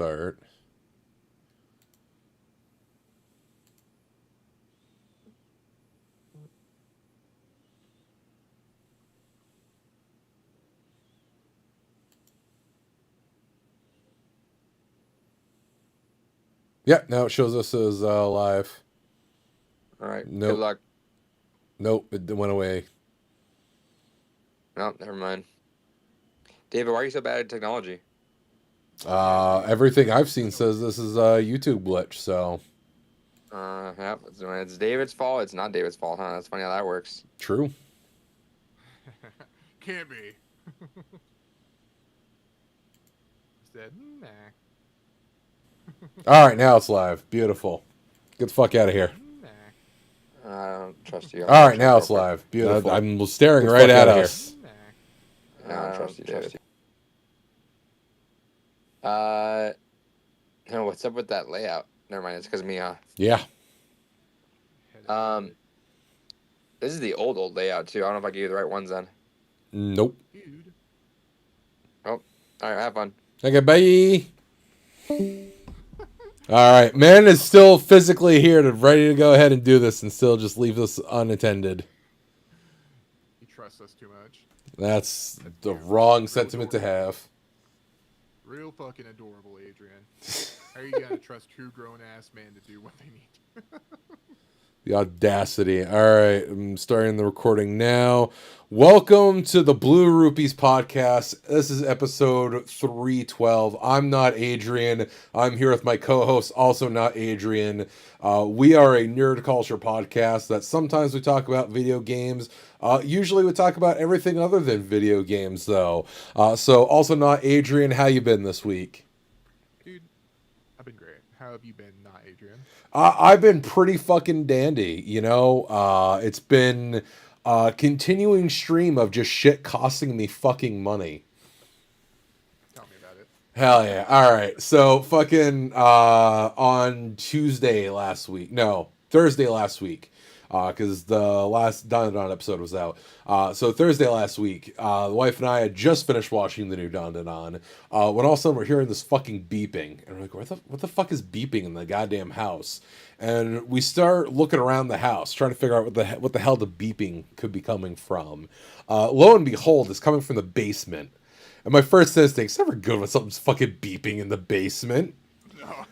start. Yeah, now it shows us as live. All right. Nope. Good luck. Nope, it went away. No, never mind. David, why are you so bad at technology? Everything I've seen says this is a YouTube glitch, so Yeah, it's David's fault. It's not David's fault, huh? That's funny how that works. true. Can't be. Said, nah. All right, now it's live. Beautiful. Get the fuck out of here. I don't trust you. All right, now it's live. Beautiful. I'm staring right at us. I don't trust you, David. What's up with that layout? Never mind. It's because of me, huh? Yeah. This is the old layout too. I don't know if I gave you the right ones then. Nope. Oh, all right. Have fun. Okay, bye. All right, man is still physically here to ready to go ahead and do this, and still just leave us unattended. He trusts us too much. That's the wrong sentiment to have. Real fucking adorable, Adrian. How are you gonna trust two grown-ass men to do what they need? The audacity. All right, I'm starting the recording now. Welcome to the Blue Rupees podcast. This is episode 312. I'm not Adrian. I'm here with my co-host, also not Adrian. We are a nerd culture podcast that sometimes we talk about video games. Usually we talk about everything other than video games, though. So also not Adrian. How you been this week? Dude, I've been great. How have you been, not Adrian? I've been pretty fucking dandy, you know. It's been a continuing stream of just shit costing me fucking money. Tell me about it. Hell yeah. All right. So fucking on Thursday last week, because the last Don episode was out. So Thursday last week, the wife and I had just finished watching the new Don, when all of a sudden we're hearing this fucking beeping, and we're like, what the fuck is beeping in the goddamn house? And we start looking around the house, trying to figure out what the hell the beeping could be coming from. Lo and behold, it's coming from the basement. And my first instinct, it's never good when something's fucking beeping in the basement. No.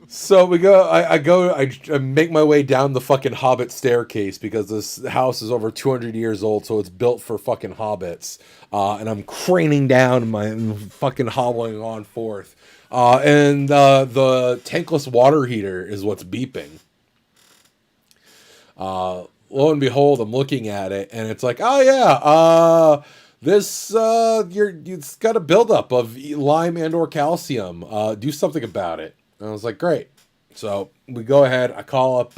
So we go. I make my way down the fucking Hobbit staircase because this house is over 200 years old, so it's built for fucking hobbits. And I'm craning down and fucking hobbling on forth. And the tankless water heater is what's beeping. Lo and behold, I'm looking at it, and it's like, oh yeah, it's got a buildup of lime and/or calcium. Do something about it. And I was like, great. So we go ahead. I call up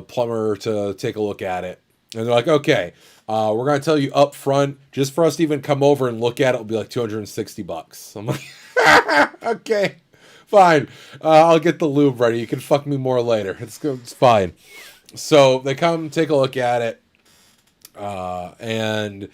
plumber to take a look at it, and they're like, okay, we're gonna tell you up front, just for us to even come over and look at it, will be like $260. I'm like, okay, fine. I'll get the lube ready. You can fuck me more later. It's fine. So they come take a look at it, and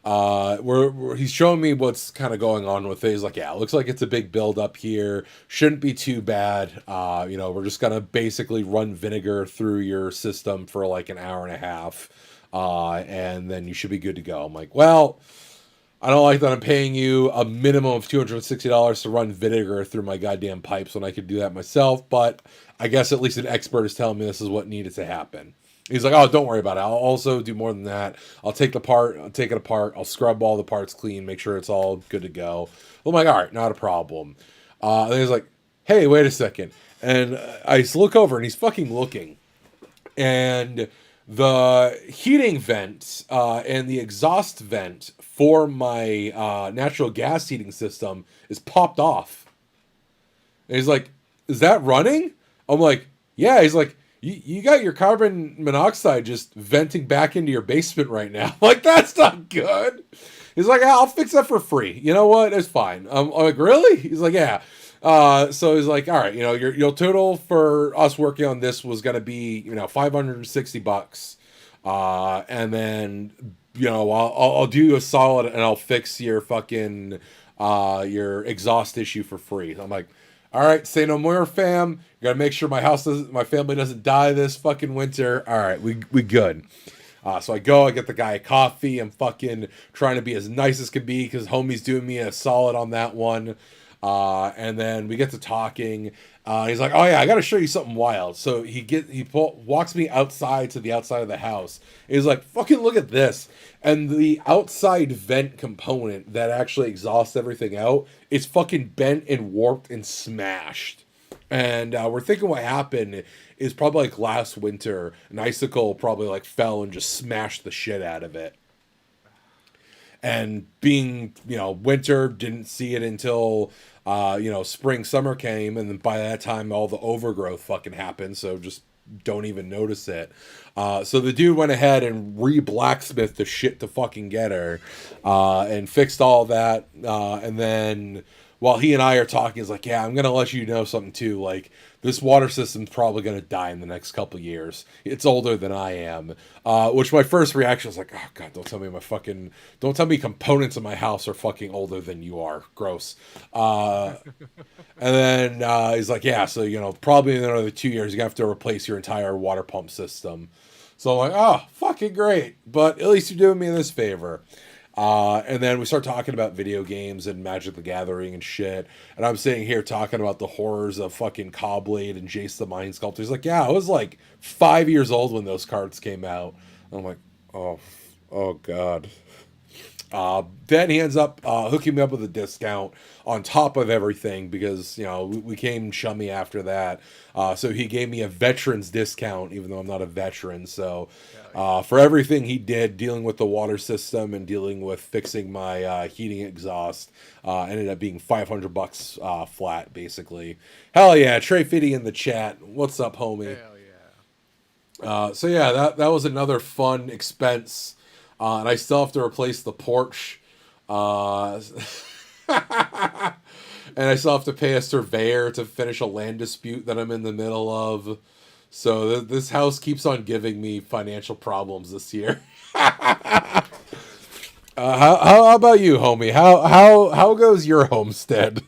he's showing me what's kind of going on with it. He's like, yeah, it looks like it's a big build up here. Shouldn't be too bad. We're just gonna basically run vinegar through your system for like an hour and a half, and then you should be good to go. I'm like, well, I don't like that I'm paying you a minimum of $260 to run vinegar through my goddamn pipes when I could do that myself, but I guess at least an expert is telling me this is what needed to happen. He's like, oh, don't worry about it. I'll also do more than that. I'll take it apart. I'll scrub all the parts clean, make sure it's all good to go. I'm like, all right, not a problem. And he's like, hey, wait a second. And I look over, and he's fucking looking. And the heating vent and the exhaust vent for my natural gas heating system is popped off. And he's like, is that running? I'm like, yeah. He's like, you got your carbon monoxide just venting back into your basement right now. I'm like, that's not good. He's like, I'll fix that for free. You know what? It's fine. I'm like, really? He's like, yeah. So he's like, all right, your total for us working on this was going to be, $560. And then, I'll do you a solid and I'll fix your fucking your exhaust issue for free. I'm like, all right, say no more, fam. You gotta make sure my family doesn't die this fucking winter. All right, we good. So I go, I get the guy a coffee. I'm fucking trying to be as nice as can be because homie's doing me a solid on that one. And then we get to talking. He's like, "Oh yeah, I got to show you something wild." So walks me outside to the outside of the house. He's like, "Fucking look at this!" And the outside vent component that actually exhausts everything out is fucking bent and warped and smashed. And we're thinking what happened is probably like last winter, an icicle probably like fell and just smashed the shit out of it. And being, winter, didn't see it until, spring, summer came. And then by that time, all the overgrowth fucking happened. So just don't even notice it. So the dude went ahead and re-blacksmithed the shit to fucking get her, and fixed all that. And then while he and I are talking, he's like, yeah, I'm going to let you know something too. Like, this water system's probably going to die in the next couple years. It's older than I am. Which my first reaction was like, oh God, don't tell me components of my house are fucking older than you are. Gross. And then he's like, yeah, so, probably in another 2 years, you have to replace your entire water pump system. So I'm like, oh, fucking great. But at least you're doing me this favor. And then we start talking about video games and Magic the Gathering and shit. And I'm sitting here talking about the horrors of fucking Cobblade and Jace the Mind Sculptor. He's like, yeah, I was like 5 years old when those cards came out. And I'm like, oh God. Then he ends up hooking me up with a discount on top of everything because, we came chummy after that. So he gave me a veteran's discount, even though I'm not a veteran. So for everything he did, dealing with the water system and dealing with fixing my heating exhaust, ended up being $500 flat, basically. Hell yeah, Trey Fitty in the chat. What's up, homie? Hell yeah. So yeah, that was another fun expense. And I still have to replace the porch. And I still have to pay a surveyor to finish a land dispute that I'm in the middle of. So this house keeps on giving me financial problems this year. How about you, homie? How goes your homestead?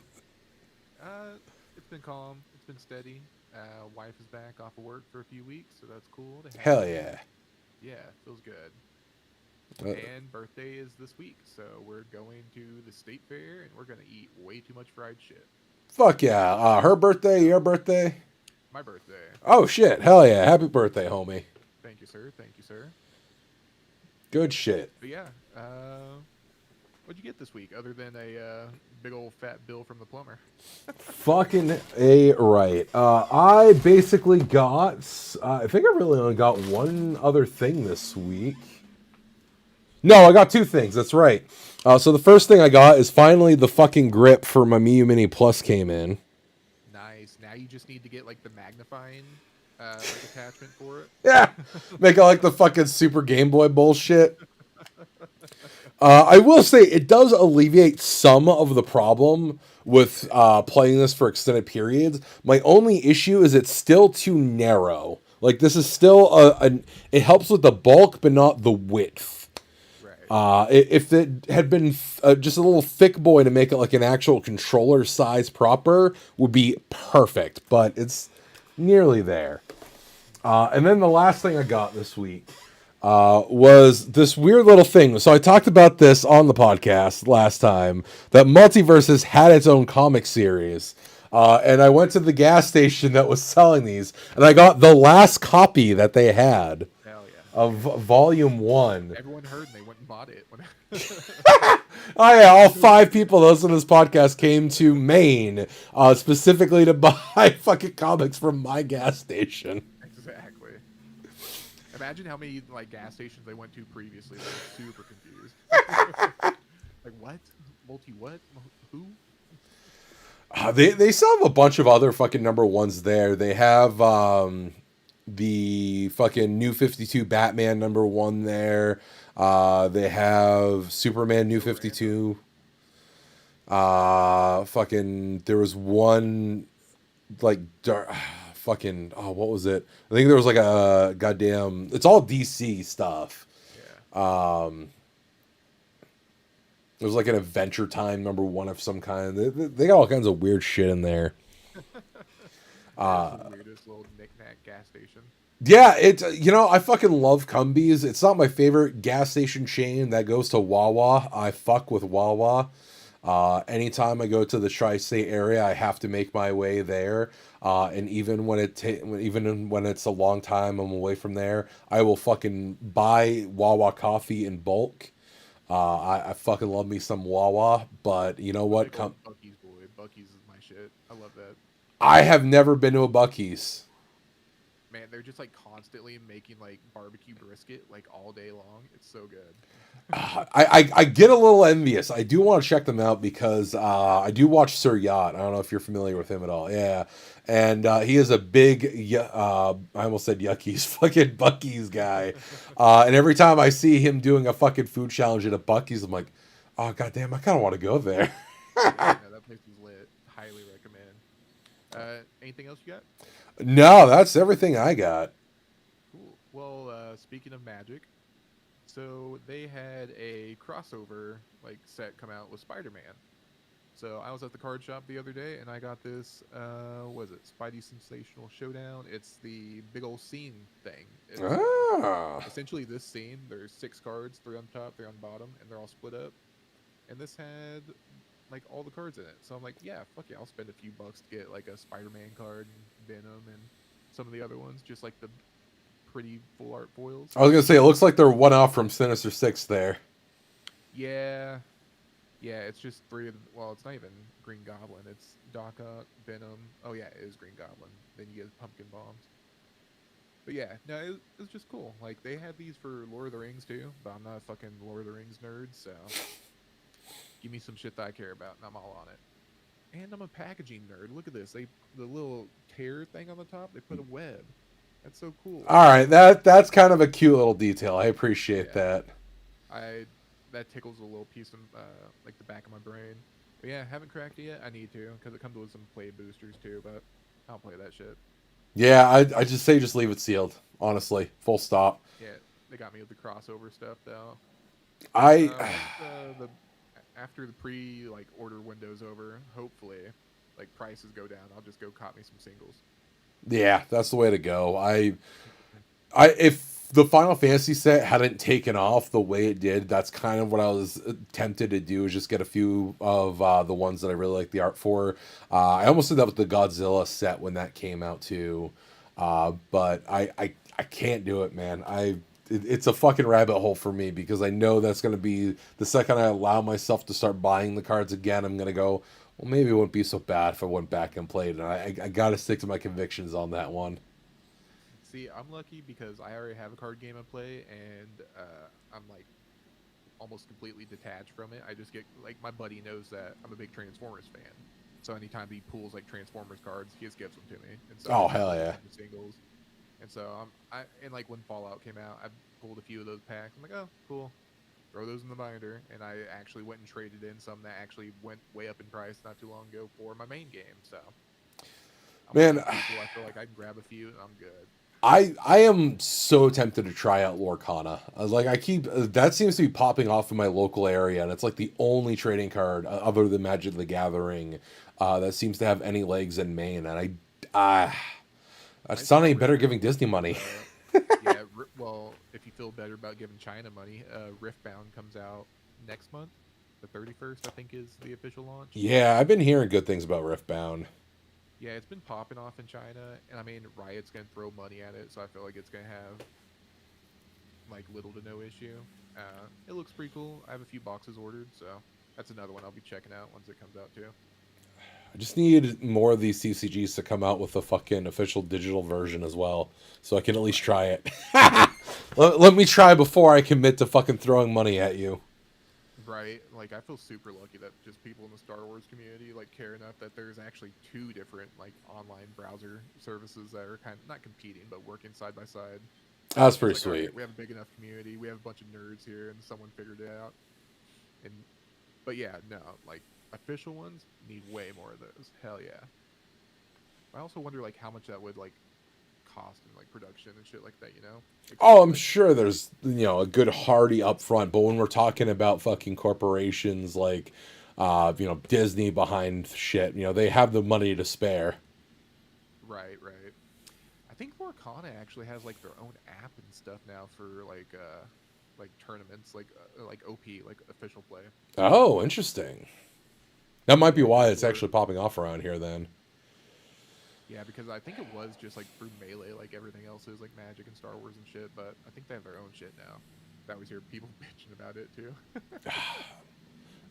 It's been calm. It's been steady. Wife is back off of work for a few weeks, so that's cool. Hell yeah. Yeah, feels good. And birthday is this week, so we're going to the state fair, and we're going to eat way too much fried shit. Fuck yeah. Her birthday, your birthday? My birthday. Oh, shit. Hell yeah. Happy birthday, homie. Thank you, sir. Thank you, sir. Good shit. But yeah, what'd you get this week, other than a big old fat bill from the plumber? Fucking A right. I basically got, I think I really only got one other thing this week. No, I got two things. That's right. So the first thing I got is finally the fucking grip for my Miu Mini Plus came in. Nice. Now you just need to get like the magnifying attachment for it. Yeah, make it like the fucking Super Game Boy bullshit. I will say it does alleviate some of the problem with playing this for extended periods. My only issue is it's still too narrow. Like this is still it helps with the bulk, but not the width. If it had been just a little thick boy to make it like an actual controller size proper would be perfect, but it's nearly there. And then the last thing I got this week was this weird little thing. So I talked about this on the podcast last time, that Multiverses had its own comic series. And I went to the gas station that was selling these, and I got the last copy that they had. Hell yeah. Of Volume 1. Everyone heard and they went and bought it. Oh yeah, all 5 people that listen to this podcast came to Maine specifically to buy fucking comics from my gas station. Exactly. Imagine how many like gas stations they went to previously. They were super confused. Like what? What? Who? They still have a bunch of other fucking number ones there. They have the fucking New 52 Batman number 1 there. They have Superman New 52. Fucking there was one like fucking what was it? I think there was like a goddamn, it's all DC stuff. Yeah. There's like an Adventure Time #1 of some kind. They got all kinds of weird shit in there. That's the weirdest little knick-knack gas station. Yeah, it's I fucking love Cumbies. It's not my favorite gas station chain that goes to Wawa. I fuck with Wawa. Anytime I go to the tri-state area, I have to make my way there. And even when even when it's a long time I'm away from there, I will fucking buy Wawa coffee in bulk. I fucking love me some Wawa, but you know what? Big old Bucky's boy. Bucky's is my shit. I love that. I have never been to a Bucky's. Man, they're just like constantly making like barbecue brisket like all day long. It's so good. I get a little envious. I do want to check them out because I do watch Sir Yacht. I don't know if you're familiar with him at all. Yeah, and he is a big I almost said yuckies fucking Bucky's guy. And every time I see him doing a fucking food challenge at a Bucky's, I'm like, oh goddamn, I kind of want to go there. Yeah, no, that place is lit. Highly recommend. Anything else you got? No, that's everything I got. Cool. Well, speaking of Magic, so they had a crossover like set come out with Spider-Man. So I was at the card shop the other day and I got this. Was it Spidey Sensational Showdown? It's the big old scene thing. It's, essentially this scene. There's 6 cards, 3 on top, 3 on bottom, and they're all split up. And this had like all the cards in it. So I'm like, yeah, fuck yeah, I'll spend a few bucks to get like a Spider-Man card, and Venom, and some of the other ones, just like the pretty full art foils. I was gonna say it looks like they're one off from Sinister Six there. Yeah, it's just 3 of them. Well, it's not even Green Goblin. It's Doc Ock, Venom. Oh yeah, it is Green Goblin. Then you get Pumpkin Bombs. But yeah, no, it was just cool. Like they had these for Lord of the Rings too, but I'm not a fucking Lord of the Rings nerd, so give me some shit that I care about, and I'm all on it. And I'm a packaging nerd. Look at this. The little tear thing on the top. They put a web. That's so cool. All right, that's kind of a cute little detail. I appreciate that. That tickles a little piece of like the back of my brain. But yeah, haven't cracked it yet. I need to because it comes with some play boosters too. But I'll play that shit. Yeah, I just say just leave it sealed. Honestly, full stop. Yeah, they got me with the crossover stuff though. After the like order window's over, hopefully, like prices go down. I'll just go cop me some singles. Yeah, that's the way to go. If the Final Fantasy set hadn't taken off the way it did, that's kind of what I was tempted to do, is just get a few of the ones that I really like the art for. I almost did that with the Godzilla set when that came out too, but I can't do it, man. It's a fucking rabbit hole for me because I know that's going to be the second I allow myself to start buying the cards again. I'm going to go, well, maybe it wouldn't be so bad if I went back and played. And I got to stick to my convictions on that one. See, I'm lucky because I already have a card game I play, and I'm like almost completely detached from it. I just get like my buddy knows that I'm a big Transformers fan, so anytime he pulls like Transformers cards, he just gives them to me. And so oh hell yeah! Singles. And so and like when Fallout came out, I pulled a few of those packs. I'm like, oh, cool. Throw those in the binder, and I actually went and traded in some that actually went way up in price not too long ago for my main game. So, man, I feel like I can grab a few and I'm good. I am so tempted to try out Lorcana. That seems to be popping off in my local area, and it's like the only trading card other than Magic the Gathering that seems to have any legs in Maine, and it's not any better giving Disney money. Yeah, well, if you feel better about giving China money, Riftbound comes out next month. The 31st, I think, is the official launch. Yeah, I've been hearing good things about Riftbound. Yeah, it's been popping off in China, and I mean, Riot's gonna throw money at it, so I feel like it's gonna have like little to no issue. It looks pretty cool. I have a few boxes ordered, so that's another one I'll be checking out once it comes out too. I just need more of these CCGs to come out with a fucking official digital version as well, so I can at least try it. Let me try before I commit to fucking throwing money at you. Right, like I feel super lucky that just people in the Star Wars community like care enough that there's actually 2 different like online browser services that are kind of not competing but working side by side. That's pretty like, sweet. Right, we have a big enough community. We have a bunch of nerds here, and someone figured it out. But yeah, no, like official ones need way more of those. Hell yeah. I also wonder like how much that would like cost and like production and shit like that, you know? Oh, I'm Like, sure there's, a good hardy upfront, but when we're talking about fucking corporations like, Disney behind shit, they have the money to spare. right, right. I think Lorcana actually has like their own app and stuff now for like tournaments, like OP, like official play. Oh, interesting. That might be Yeah, why it's before. actually popping off around here then. Yeah, because I think it was just like through Melee, like everything else is like Magic and Star Wars and shit. But I think they have their own shit now. I always hear people bitching about it too.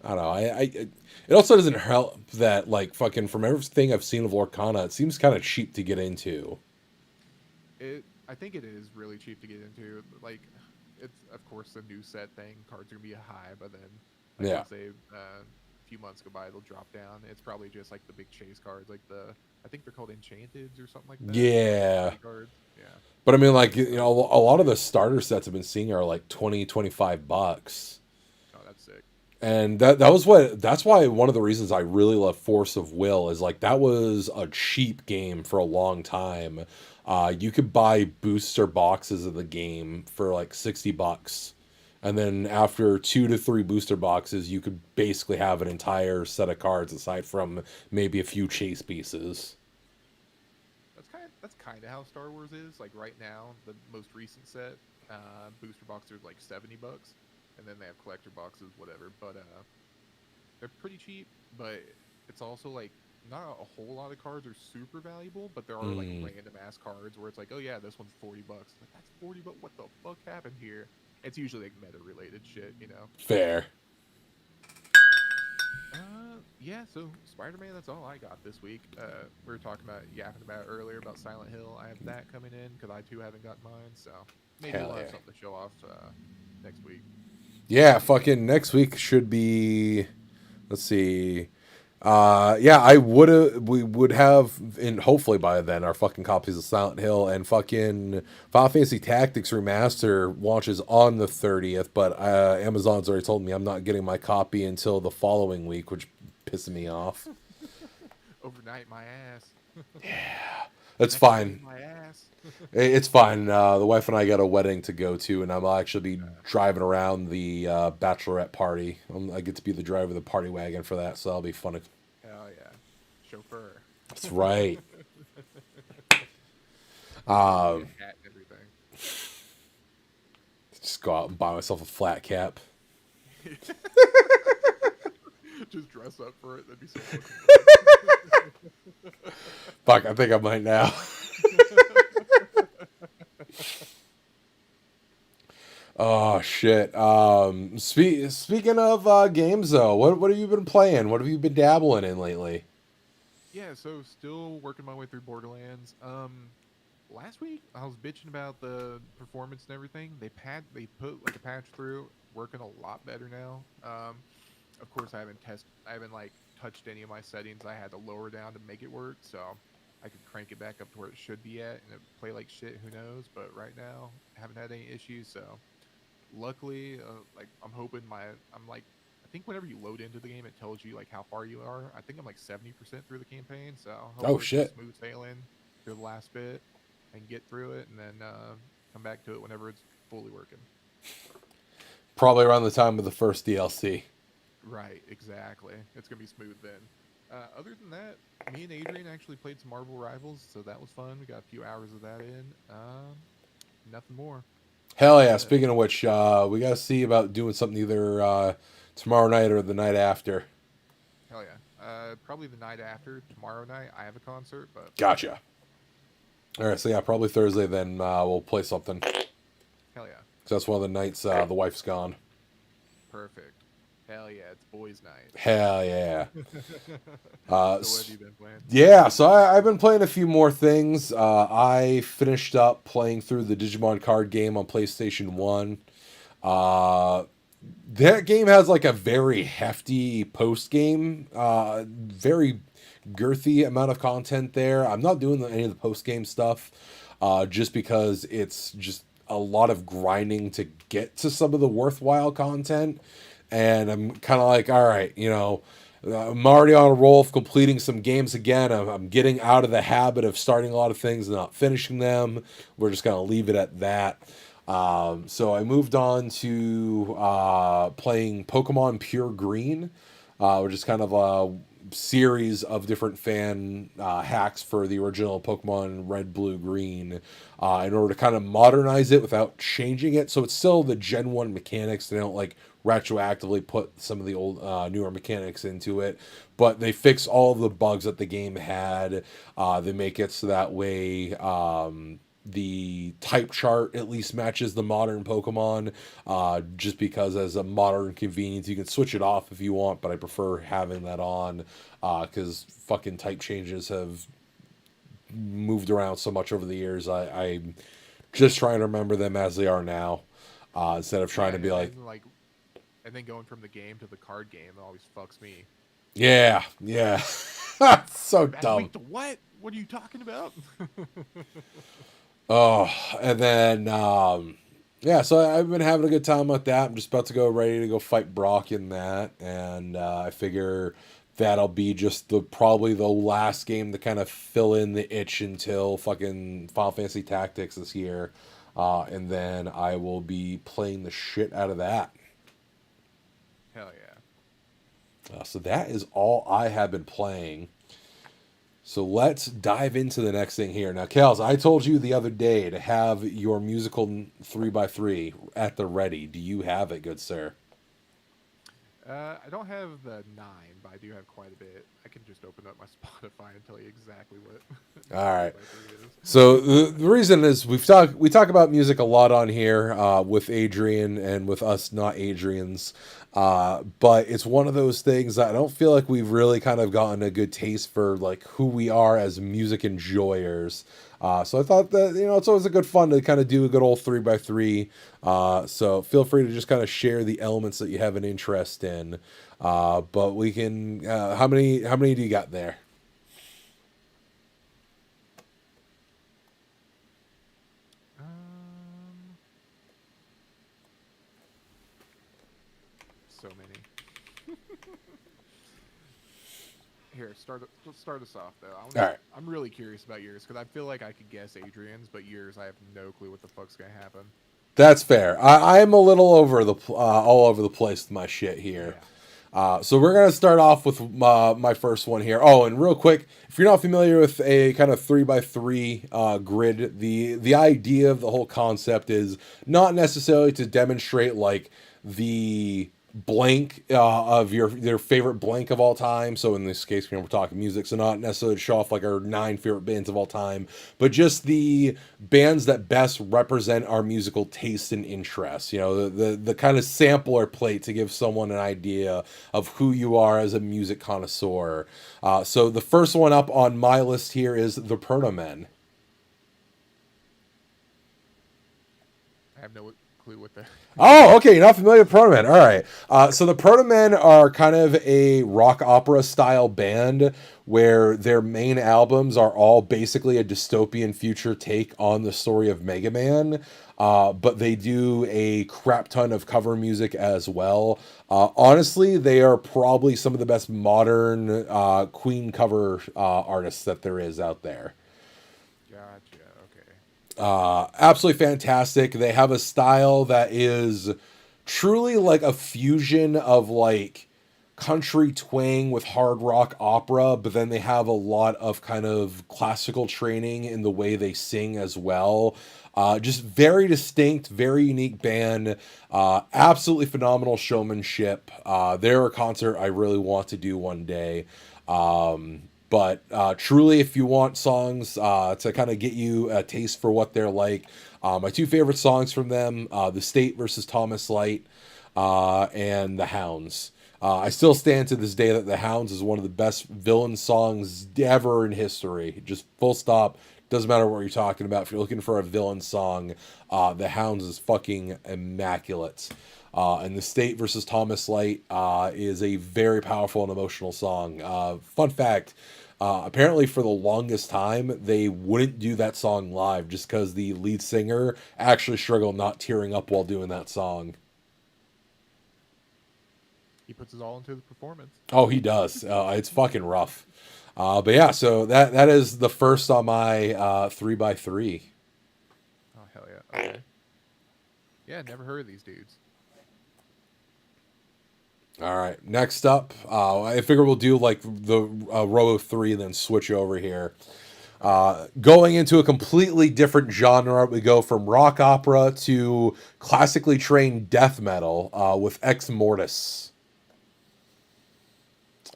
I don't know. It also doesn't help that, like, fucking from everything I've seen of Lorcana, it seems kind of cheap to get into. I think it is really cheap to get into. Like, it's of course the new set thing. Cards are gonna be high, but then like Yeah. once they a few months go by, they'll drop down. It's probably just like the big chase cards, like I think they're called Enchanteds or something like that. Yeah. Like cards. Yeah. But I mean, like, a lot of the starter sets I've been seeing are like 20, $25. Oh, that's sick. And that's why one of the reasons I really love Force of Will is like that was a cheap game for a long time. You could buy booster boxes of the game for like $60. And then after 2 to 3 booster boxes, you could basically have an entire set of cards aside from maybe a few chase pieces. That's kind of how Star Wars is. Like right now, the most recent set, booster boxes are like $70, and then they have collector boxes, whatever. But they're pretty cheap. But it's also like not a whole lot of cards are super valuable, but there are like random ass cards where it's like, oh yeah, this one's $40. Like that's $40, what the fuck happened here? It's usually like meta related shit, you know. Fair. Yeah, so Spider-Man, that's all I got this week. We were talking about, yapping about earlier about Silent Hill. I have that coming in because I too haven't got mine, so maybe Hell we'll have yeah. something to show off next week. Yeah, fucking next week should be. Let's see. Yeah, we would have, and hopefully by then, our fucking copies of Silent Hill and fucking Final Fantasy Tactics Remaster launches on the 30th, but Amazon's already told me I'm not getting my copy until the following week, which pisses me off. Overnight my ass. That's Next fine. week, my ass. It's fine. The wife and I got a wedding to go to, and I'll actually be driving around the bachelorette party. I get to be the driver of the party wagon for that, so that'll be fun. Hell yeah. Chauffeur. That's right. Hat and everything. Just go out and buy myself a flat cap. Just dress up for it. That'd be so fucking Fuck, I think I might now. Oh shit. Speaking of games though, what have you been playing? What have you been dabbling in lately? Yeah, so still working my way through Borderlands. Last week I was bitching about the performance and everything. They put like a patch through, working a lot better now. Of course I haven't like touched any of my settings. I had to lower down to make it work, so I could crank it back up to where it should be at and it play like shit. Who knows? But right now I haven't had any issues. So luckily, like I'm like. I think whenever you load into the game, it tells you like how far you are. I think I'm like 70% through the campaign, so hopefully it's shit. smooth sailing through the last bit and get through it, and then come back to it whenever it's fully working. Probably around the time of the first DLC. Right, exactly. It's gonna be smooth then. Other than that, me and Adrian actually played some Marvel Rivals, so that was fun. We got a few hours of that in. Nothing more. Hell yeah. Speaking of which, we gotta see about doing something either tomorrow night or the night after. Hell yeah. Probably the night after. Tomorrow night, I have a concert, but Gotcha. Alright, so yeah, probably Thursday then we'll play something. hell yeah. So that's one of the nights the wife's gone. Perfect. Hell yeah, it's boys' night. Hell yeah. So what have you been playing? Yeah, so I've been playing a few more things. I finished up playing through the Digimon card game on PlayStation 1. That game has like a very hefty post game, very girthy amount of content there. I'm not doing any of the post game stuff, just because it's just a lot of grinding to get to some of the worthwhile content. And I'm kind of like, all right, I'm already on a roll of completing some games again. I'm getting out of the habit of starting a lot of things and not finishing them. We're just going to leave it at that. So I moved on to playing Pokemon Pure Green, which is kind of a series of different fan hacks for the original Pokemon Red, Blue, Green, in order to kind of modernize it without changing it. So it's still the Gen 1 mechanics. They don't like retroactively put some of the old newer mechanics into it, but they fix all of the bugs that the game had. They make it so that way the type chart at least matches the modern Pokemon, just because as a modern convenience you can switch it off if you want, but I prefer having that on because fucking type changes have moved around so much over the years. I'm just trying to remember them as they are now, instead of trying to be like, and then going from the game to the card game always fucks me. yeah, so dumb. Wait, what? What are you talking about? Oh, and then yeah, so I've been having a good time with that. I'm just about to go ready to go fight Brock in that, and I figure that'll be just probably the last game to kind of fill in the itch until fucking Final Fantasy Tactics this year, and then I will be playing the shit out of that. Hell yeah! So that is all I have been playing. So let's dive into the next thing here. Now, Kels, I told you the other day to have your musical 3x3 at the ready. Do you have it, good sir? I don't have the 9, but I do have quite a bit. I can just open up my Spotify and tell you exactly what. All right. 3x3 is. So the reason is we talk about music a lot on here with Adrian and with us not Adrians, but it's one of those things that I don't feel like we've really kind of gotten a good taste for like who we are as music enjoyers. So I thought that, it's always a good fun to kind of do a good old 3x3. So feel free to just kind of share the elements that you have an interest in. But we can, how many do you got there? So many. Here, let's start us off though. All right. I'm really curious about yours because I feel like I could guess Adrian's, but yours I have no clue what the fuck's gonna happen. That's fair. I'm a little all over the place with my shit here. Yeah. So we're gonna start off with my first one here. Oh, and real quick, if you're not familiar with a kind of 3x3 grid, the idea of the whole concept is not necessarily to demonstrate like the blank of your favorite blank of all time. So in this case, we're talking music, so not necessarily to show off like our 9 favorite bands of all time, but just the bands that best represent our musical taste and interests. The kind of sampler plate to give someone an idea of who you are as a music connoisseur. So the first one up on my list here is the Protomen. I have no clue what the. Oh, okay. You're not familiar with Protomen. All right. So the Protomen are kind of a rock opera style band where their main albums are all basically a dystopian future take on the story of Mega Man. But they do a crap ton of cover music as well. Honestly, they are probably some of the best modern Queen cover artists that there is out there. Gotcha. Okay. Absolutely fantastic. They have a style that is truly like a fusion of like country twang with hard rock opera, but then they have a lot of kind of classical training in the way they sing as well. Just very distinct, very unique band. Absolutely phenomenal showmanship. They're a concert I really want to do one day. But truly, if you want songs to kind of get you a taste for what they're like, my 2 favorite songs from them, The State versus Thomas Light, and The Hounds. I still stand to this day that The Hounds is one of the best villain songs ever in history. Just full stop. Doesn't matter what you're talking about. If you're looking for a villain song, The Hounds is fucking immaculate. And The State versus Thomas Light is a very powerful and emotional song. Fun fact, apparently for the longest time, they wouldn't do that song live just because the lead singer actually struggled not tearing up while doing that song. he puts his all into the performance. Oh, he does. It's fucking rough. But yeah, so that is the first on my 3x3. Oh hell yeah. Okay. Yeah, never heard of these dudes. All right, next up, I figure we'll do like the row of three, then switch over here. Going into a completely different genre, we go from rock opera to classically trained death metal with Ex Mortis.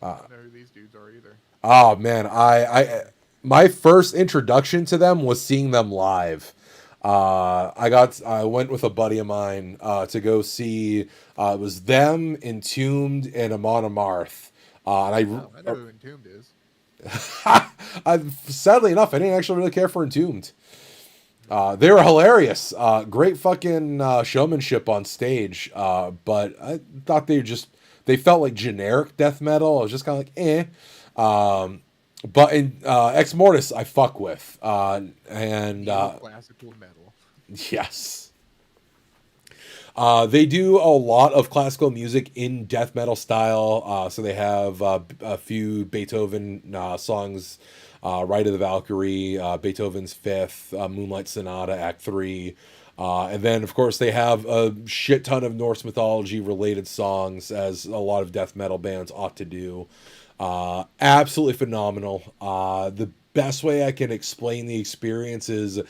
I don't know who these dudes are either. Oh man, I my first introduction to them was seeing them live. I went with a buddy of mine to go see. It was them, Entombed, and Amon Amarth. Oh, I know who Entombed is. Sadly enough, I didn't actually really care for Entombed. They were hilarious. Great fucking showmanship on stage. But I thought they felt like generic death metal. I was just kind of like, eh. But in Ex Mortis, I fuck with. Classical metal. Yes. They do a lot of classical music in death metal style. So they have a few Beethoven songs, Rite of the Valkyrie, Beethoven's Fifth, Moonlight Sonata, Act 3. And then, of course, they have a shit ton of Norse mythology related songs, as a lot of death metal bands ought to do. Absolutely phenomenal. The best way I can explain the experience is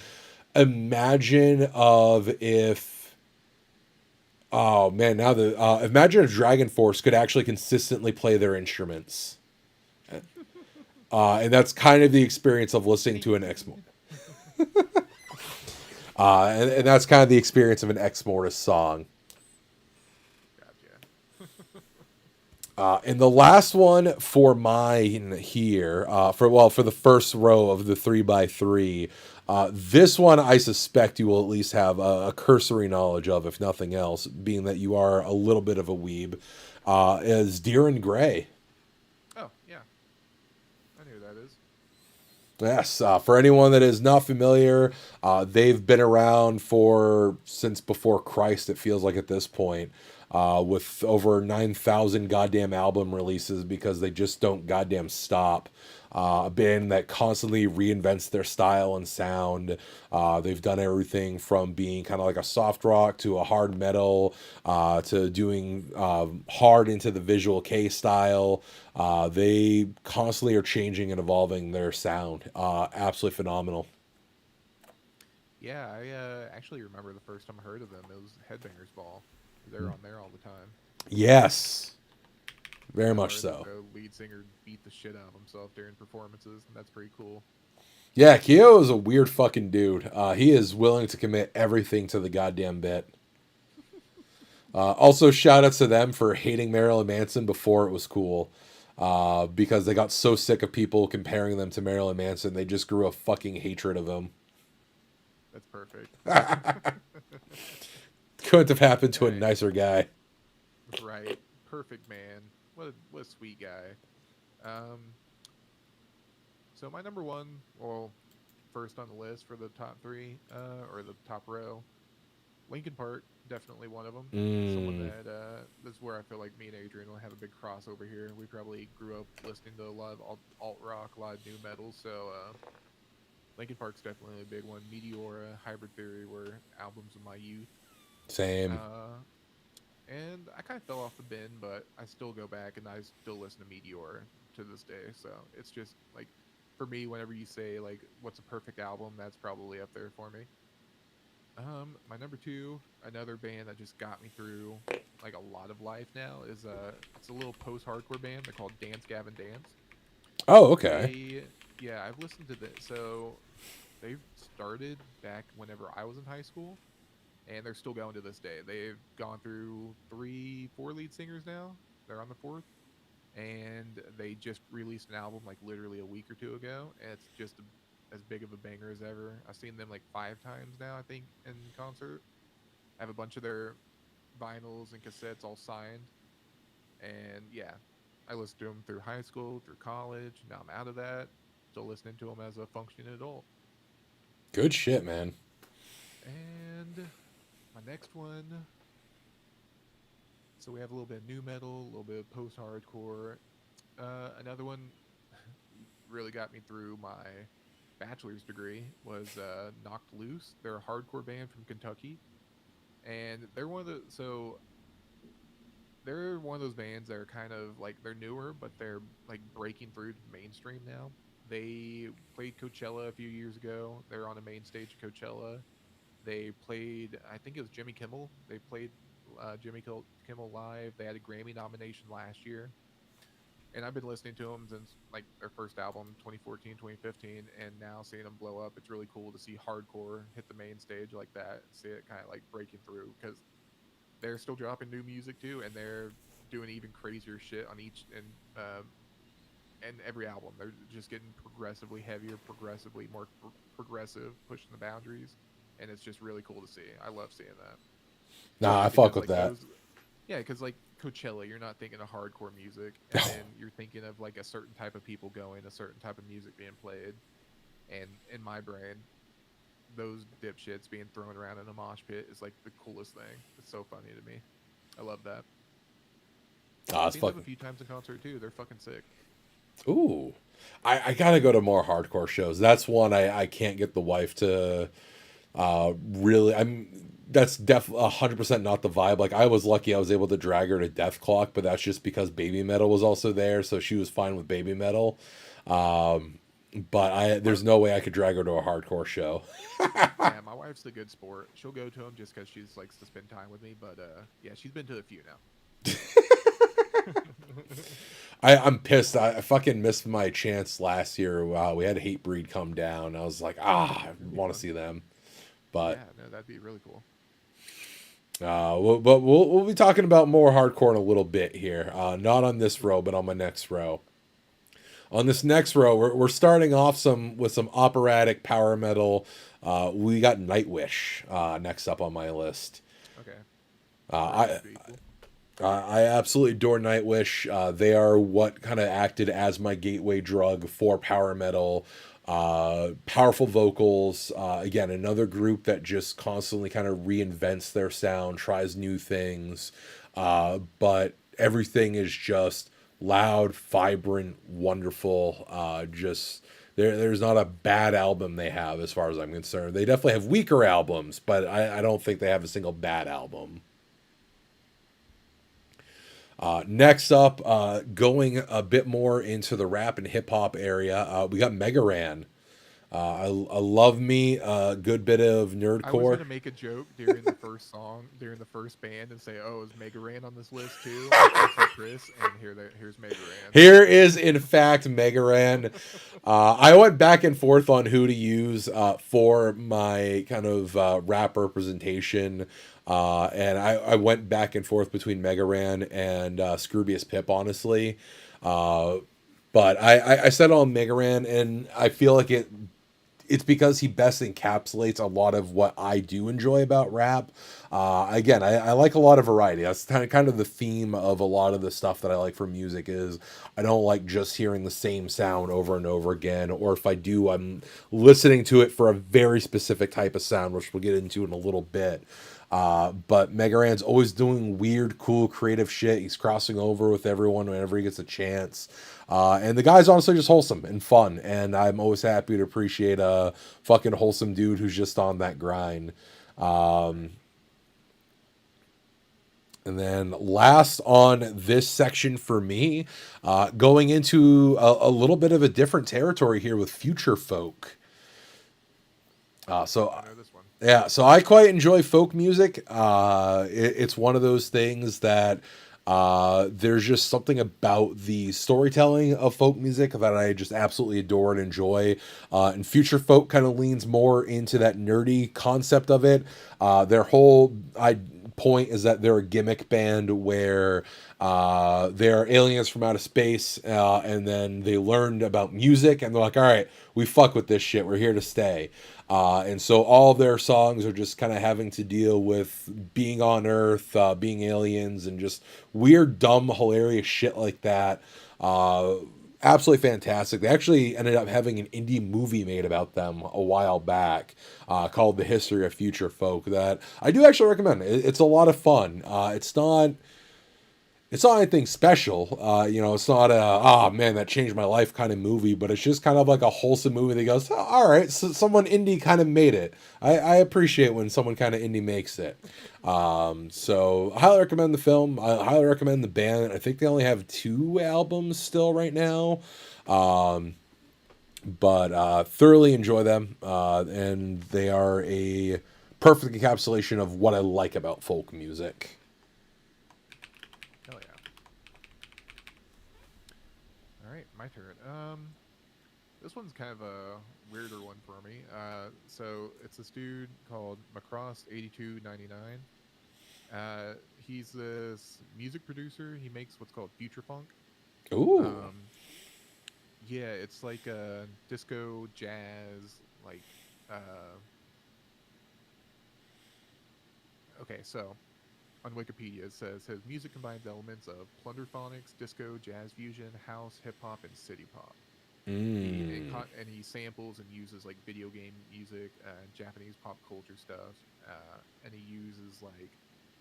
imagine of if oh man, now the imagine if Dragon Force could actually consistently play their instruments. And that's kind of the experience of listening to an and that's kind of the experience of an Ex Mortis song. Gotcha. And the last one for mine here, for the first row of the 3x3, this one I suspect you will at least have a cursory knowledge of, if nothing else, being that you are a little bit of a weeb, is Deer Grey. Oh yeah, I knew who that is. Yes, for anyone that is not familiar, they've been around since before Christ, it feels like at this point, with over 9,000 goddamn album releases because they just don't goddamn stop. A band that constantly reinvents their style and sound. They've done everything from being kind of like a soft rock to a hard metal to doing hard into the Visual K style. They constantly are changing and evolving their sound. Absolutely phenomenal. Yeah, I actually remember the first time I heard of them. It was Headbangers Ball. They're on there all the time. Yes, very much Or so. The lead singer beat the shit out of himself during performances, and that's pretty cool. Yeah, Kyo is a weird fucking dude. He is willing to commit everything to the goddamn bit. Also, shout out to them for hating Marilyn Manson before it was cool. Because they got so sick of people comparing them to Marilyn Manson, they just grew a fucking hatred of him. That's perfect. Couldn't have happened to a Right. nicer guy. Right. Perfect man. What a sweet guy. So my number one, well, first on the list for the top three, or the top row, Linkin Park, definitely one of them. Someone that that's where I feel like me and Adrian will have a big crossover here. We probably grew up listening to a lot of alt rock, a lot of new metal, so Linkin Park's definitely a big one. Meteora, Hybrid Theory were albums of my youth. Same. And I kind of fell off the bin, but I still go back and I still listen to Meteor to this day. So it's just like, for me, whenever you say like, what's a perfect album, that's probably up there for me. My number two, another band that just got me through like a lot of life now is it's a little post-hardcore band. They're called Dance Gavin Dance. Oh, okay. Yeah, I've listened to this. So they've started back whenever I was in high school, and they're still going to this day. They've gone through 4 lead singers now. They're on the fourth, and they just released an album like literally a week or two ago, and it's just as big of a banger as ever. I've seen them like 5 times now, I think, in concert. I have a bunch of their vinyls and cassettes all signed, and yeah, I listened to them through high school, through college. Now I'm out of that, still listening to them as a functioning adult. Good shit, man. And my next one, So we have a little bit of new metal, a little bit of post-hardcore. Another one really got me through my bachelor's degree was Knocked Loose. They're a hardcore band from Kentucky, and they're one of those bands that are kind of like they're newer, but they're like breaking through to mainstream now. They played Coachella a few years ago. They're on the main stage at Coachella. They played, I think it was Jimmy Kimmel. They played Kimmel live. They had a Grammy nomination last year. And I've been listening to them since like their first album, 2014, 2015, and now seeing them blow up, it's really cool to see hardcore hit the main stage like that, see it kind of like breaking through because they're still dropping new music too, and they're doing even crazier shit on each and every album. They're just getting progressively heavier, progressively more progressive, pushing the boundaries, and it's just really cool to see. I love seeing that. Nah, I fuck with that. Yeah, because like Coachella, you're not thinking of hardcore music, and then you're thinking of like a certain type of people going, a certain type of music being played, and in my brain, those dipshits being thrown around in a mosh pit is like the coolest thing. It's so funny to me. I love that. Ah, I've seen them a few times in concert too. They're fucking sick. Ooh, I gotta go to more hardcore shows. That's one I can't get the wife to really. That's definitely 100% not the vibe. Like I was lucky I was able to drag her to Death Clock, but that's just because Baby Metal was also there, so she was fine with Baby Metal. But there's no way I could drag her to a hardcore show. Yeah, my wife's a good sport. She'll go to them just because she likes to spend time with me. But yeah, she's been to a few now. I'm pissed. I fucking missed my chance last year. We had Hatebreed come down. I was like, I want to see them. But yeah, no, that'd be really cool. But we'll be talking about more hardcore in a little bit here. Not on this row, but on my next row. On this next row, we're starting off with some operatic power metal. We got Nightwish next up on my list. Okay. I absolutely adore Nightwish. They are what kind of acted as my gateway drug for power metal. Powerful vocals. Again, another group that just constantly kind of reinvents their sound, tries new things. But everything is just loud, vibrant, wonderful. There's not a bad album they have as far as I'm concerned. They definitely have weaker albums, but I don't think they have a single bad album. Next up, going a bit more into the rap and hip hop area, we got Mega Ran. I love me a good bit of nerdcore. I was gonna make a joke during the first song, during the first band, and say, "Oh, is Mega Ran on this list too?" Chris, and here's Mega Ran. Here is, in fact, Mega Ran. I went back and forth on who to use for my kind of rap representation, and I went back and forth between Mega Ran and Scroobius Pip, honestly. But I settled on Mega Ran, and I feel like it's because he best encapsulates a lot of what I do enjoy about rap. Again, I like a lot of variety. That's kind of the theme of a lot of the stuff that I like for music is I don't like just hearing the same sound over and over again. Or if I do, I'm listening to it for a very specific type of sound, which we'll get into in a little bit. But Mega Ran's always doing weird, cool, creative shit. He's crossing over with everyone whenever he gets a chance. And the guy's honestly just wholesome and fun. And I'm always happy to appreciate a fucking wholesome dude who's just on that grind. And then last on this section for me, going into a little bit of a different territory here with Future Folk. So I quite enjoy folk music. It's one of those things that there's just something about the storytelling of folk music that I just absolutely adore and enjoy. And Future Folk kind of leans more into that nerdy concept of it. Their whole point is that they're a gimmick band where they're aliens from outer space, and then they learned about music, and they're like, all right, we fuck with this shit. We're here to stay. And so all of their songs are just kind of having to deal with being on Earth, being aliens, and just weird, dumb, hilarious shit like that. Absolutely fantastic. They actually ended up having an indie movie made about them a while back called The History of Future Folk that I do actually recommend. It's a lot of fun. It's not It's not anything special. You know, it's not a oh man that changed my life kind of movie, but it's just kind of like a wholesome movie that goes, oh, all right, so someone indie kind of made it. I appreciate when someone kind of indie makes it. So I highly recommend the film. I highly recommend the band. I think they only have 2 albums still right now. Um, but thoroughly enjoy them, and they are a perfect encapsulation of what I like about folk music. Hell yeah. All right, my turn. This one's kind of a weirder one for me. So it's this dude called Macross8299. He's this music producer. He makes what's called future funk. Ooh. Um, yeah, it's like a disco jazz, like uh, okay, so on Wikipedia it says his music combines elements of plunderphonics, disco, jazz fusion, house, hip hop, and city pop. Mm. And he samples and uses like video game music, Japanese pop culture stuff, and he uses like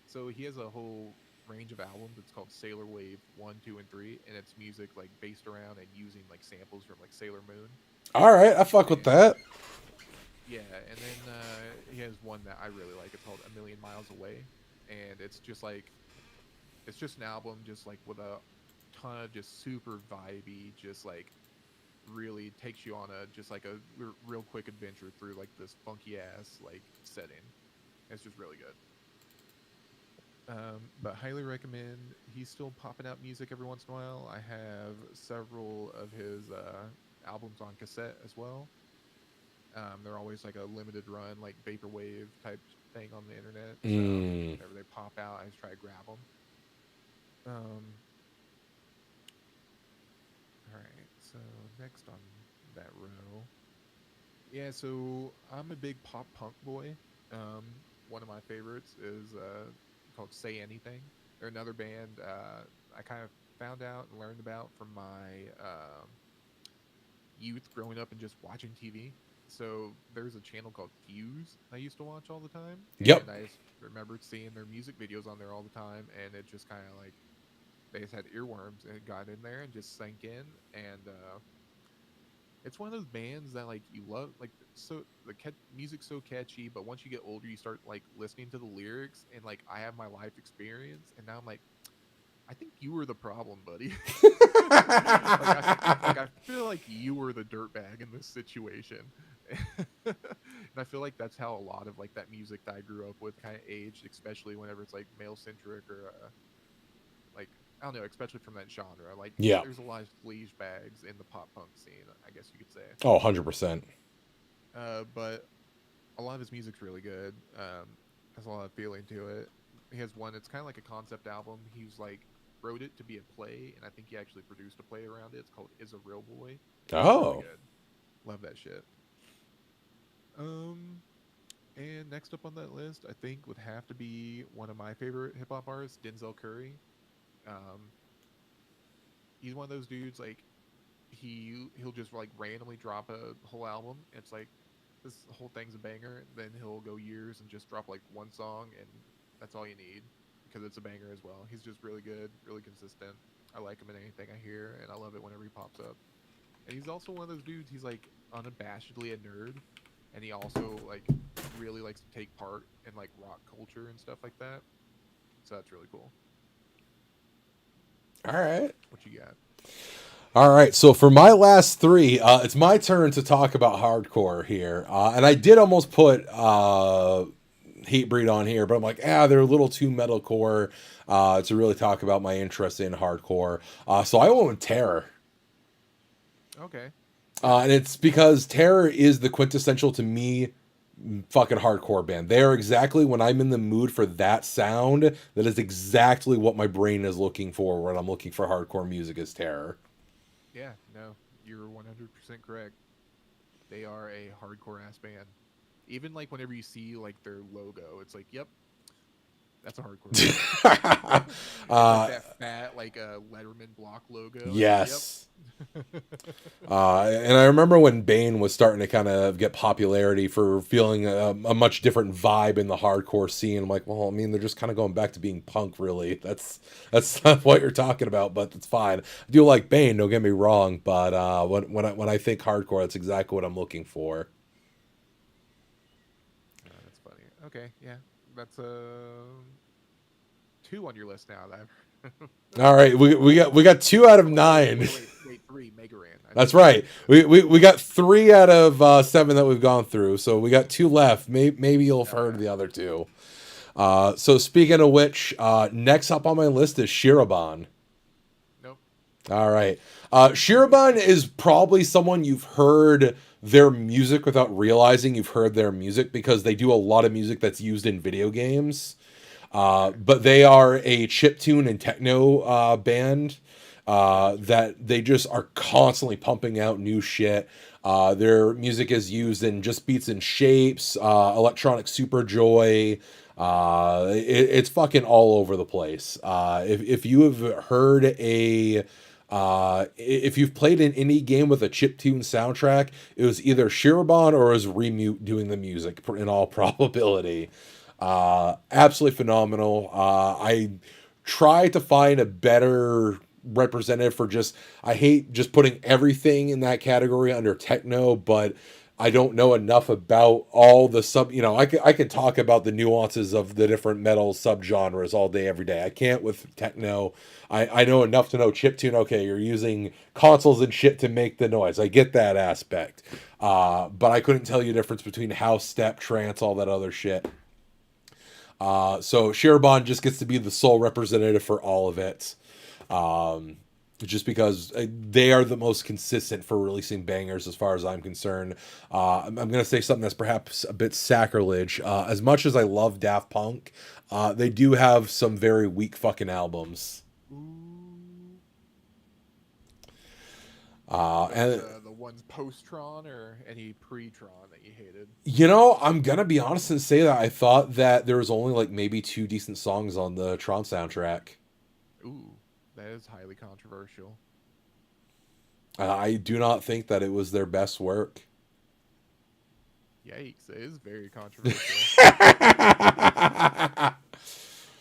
so he has a whole range of albums. It's called Sailor Wave 1, 2, and 3, and it's music like based around and using like samples from like Sailor Moon. All right, I fuck with And that. yeah, and then he has one that I really like. It's called A Million Miles Away, and it's just an album just like with a ton of just super vibey, just like really takes you on a just like a real quick adventure through like this funky ass like setting. It's just really good. But highly recommend. He's still popping out music every once in a while. I have several of his albums on cassette as well. They're always like a limited run, like vaporwave type thing on the internet. So Mm. whenever they pop out, I just try to grab them. Um, all right. So next on that row, yeah. So I'm a big pop punk boy. Um, one of my favorites is called Say Anything. They're another band I kind of found out and learned about from my youth growing up and just watching TV. So there's a channel called Fuse I used to watch all the time, Yep. and I just remembered seeing their music videos on there all the time, and it just kind of like they just had earworms and it got in there and just sank in. And it's one of those bands that like you love, like so music's so catchy, but once you get older, you start like listening to the lyrics, and like I have my life experience, and now I'm like, I think you were the problem, buddy. I feel like you were the dirtbag in this situation. And I feel like that's how a lot of like that music that I grew up with kind of aged, especially whenever it's like male centric or like I don't know, especially from that genre. Like Yeah. there's a lot of sleaze bags in the pop punk scene, I guess you could say. Oh, 100%. But a lot of his music's really good. Has a lot of feeling to it. He has one. It's kind of like a concept album. He's like wrote it to be a play, and I think he actually produced a play around it. It's called "Is a Real Boy." It's really Oh. good. Love that shit. Um, and next up on that list, I think would have to be one of my favorite hip hop artists, Denzel Curry. Um, he's one of those dudes like he'll just like randomly drop a whole album. It's like this whole thing's a banger. Then he'll go years and just drop like one song, and that's all you need because it's a banger as well. He's just really good, really consistent. I like him in anything I hear, and I love it whenever he pops up. And he's also one of those dudes. He's like unabashedly a nerd, and he also like really likes to take part in like rock culture and stuff like that. So that's really cool. All right. What you got? All right, so for my last 3, it's my turn to talk about hardcore here, and I did almost put Hatebreed on here, but I'm like, they're a little too metalcore to really talk about my interest in hardcore. So I went with Terror, Okay. and it's because Terror is the quintessential to me fucking hardcore band. They are exactly when I'm in the mood for that sound. That is exactly what my brain is looking for when I'm looking for hardcore music. Is Terror. Yeah. No, you're 100% correct. They are a hardcore ass band. Even like whenever you see like their logo, it's like, yep, That's a hardcore band. Like that fat, like Letterman block logo. Yes. Yep. And I remember when Bane was starting to kind of get popularity for feeling a much different vibe in the hardcore scene. I'm like, well, I mean, they're just kind of going back to being punk, really. That's not what you're talking about, but it's fine. I do like Bane, don't get me wrong, but when I think hardcore, that's exactly what I'm looking for. That's funny. Okay, yeah, that's 2 on your list now. All right, we got 2 out of 9. Wait, 3. Mega Ran. That's right. We got 3 out of 7 that we've gone through, so we got 2 left. Maybe you'll have heard of the other 2. So speaking of which, next up on my list is Shiraban. Nope. All right. Shiraban is probably someone you've heard their music without realizing you've heard their music, because they do a lot of music that's used in video games. But they are a chiptune and techno band that they just are constantly pumping out new shit. Their music is used in Just Beats and Shapes, Electronic Superjoy. It's fucking all over the place. If you have heard if you've played an indie game with a chiptune soundtrack, it was either Shiraban or it was Remute doing the music, in all probability. Absolutely phenomenal. I try to find a better representative for I hate just putting everything in that category under techno, but I don't know enough about all the I can talk about the nuances of the different metal subgenres all day, every day. I can't with techno. I know enough to know chiptune. Okay, you're using consoles and shit to make the noise. I get that aspect. But I couldn't tell you the difference between house, step, trance, all that other shit. So Shiraban just gets to be the sole representative for all of it. Just because they are the most consistent for releasing bangers as far as I'm concerned. I'm going to say something that's perhaps a bit sacrilege. As much as I love Daft Punk, they do have some very weak fucking albums. And the ones post-Tron or any pre-Tron that you hated? I'm going to be honest and say that I thought that there was only like maybe 2 decent songs on the Tron soundtrack. Ooh. That is highly controversial. I do not think that it was their best work. Yikes, it is very controversial.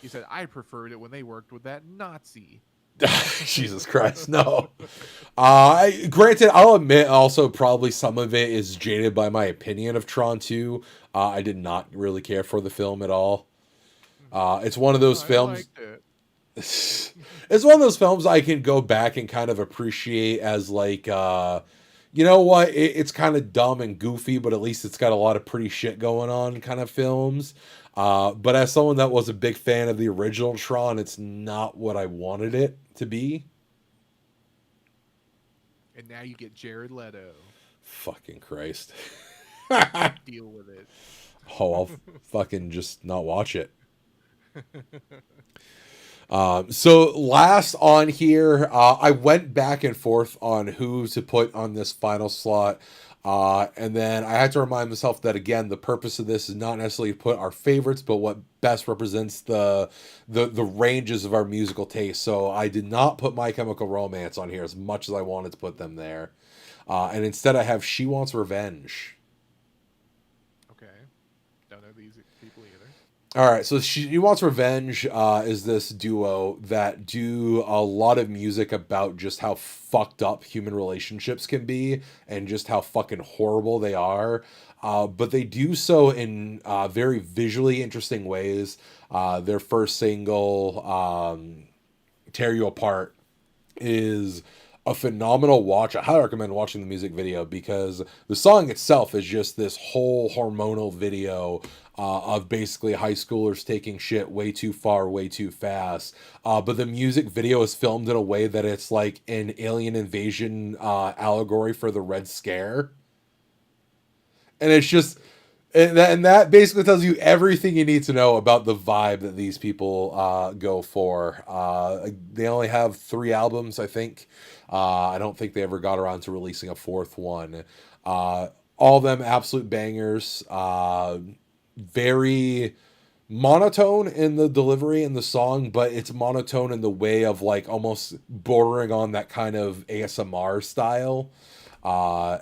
He said, I preferred it when they worked with that Nazi. Jesus Christ, no. Granted, I'll admit also probably some of it is jaded by my opinion of Tron 2. I did not really care for the film at all. It's one of those films... It's one of those films I can go back and kind of appreciate as like, you know what, it's kind of dumb and goofy, but at least it's got a lot of pretty shit going on kind of films. But as someone that was a big fan of the original Tron, it's not what I wanted it to be. And now you get Jared Leto. Fucking Christ. Deal with it. Oh, I'll fucking just not watch it. So last on here, I went back and forth on who to put on this final slot. And then I had to remind myself that, again, the purpose of this is not necessarily to put our favorites, but what best represents the ranges of our musical taste. So I did not put My Chemical Romance on here as much as I wanted to put them there. And instead I have She Wants Revenge. Okay. Don't know these people either. All right, so She Wants Revenge is this duo that do a lot of music about just how fucked up human relationships can be and just how fucking horrible they are. But they do so in very visually interesting ways. Their first single, Tear You Apart, is a phenomenal watch. I highly recommend watching the music video because the song itself is just this whole hormonal video of basically high schoolers taking shit way too far, way too fast. But the music video is filmed in a way that it's like an alien invasion allegory for the Red Scare. And it's just... And that basically tells you everything you need to know about the vibe that these people go for. They only have 3 albums, I think. I don't think they ever got around to releasing a 4th one. All of them absolute bangers. Very monotone in the delivery in the song, but it's monotone in the way of like almost bordering on that kind of ASMR style.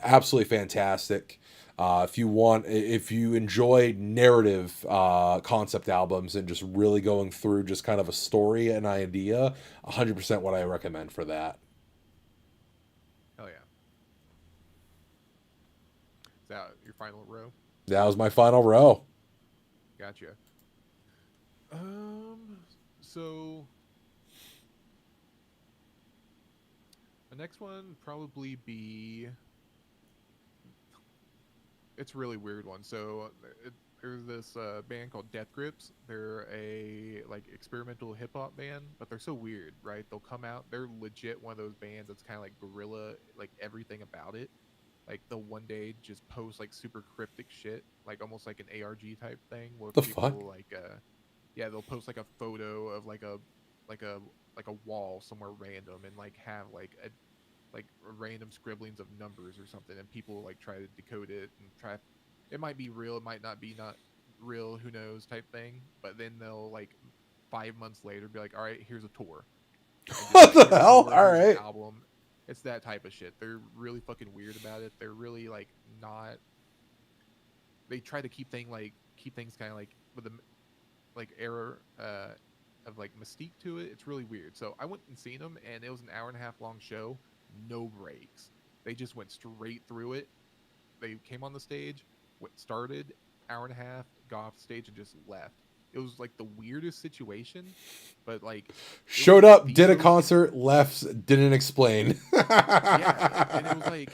Absolutely fantastic. If you enjoy narrative concept albums and just really going through just kind of a story and idea, 100% what I recommend for that. Hell yeah. Is that your final row? That was my final row. Gotcha. So the next one probably be it's a really weird one. So there's this band called Death Grips. They're a like experimental hip hop band, but they're so weird, right? They'll come out. They're legit one of those bands that's kind of like guerrilla, like everything about it. Like they'll one day just post like super cryptic shit, like almost like an ARG type thing, where The people fuck? like yeah, they'll post like a photo of like a like a wall somewhere random and like have like random scribblings of numbers or something, and people like try to decode it and try. It might be real, it might not be not real, who knows type thing. But then they'll like 5 months later be like, all right, here's a tour, and just What like the here's a hell? tour, All here's an right. album. It's that type of shit. They're really fucking weird about it. They're really like not. They try to keep things kind of like with a like error of like mystique to it. It's really weird. So I went and seen them, and it was an hour and a half long show, no breaks. They just went straight through it. They came on the stage, started hour and a half, got off the stage, and just left. It was like the weirdest situation, but like it was Showed like up, the did a most concert, left, didn't explain. yeah, and it was like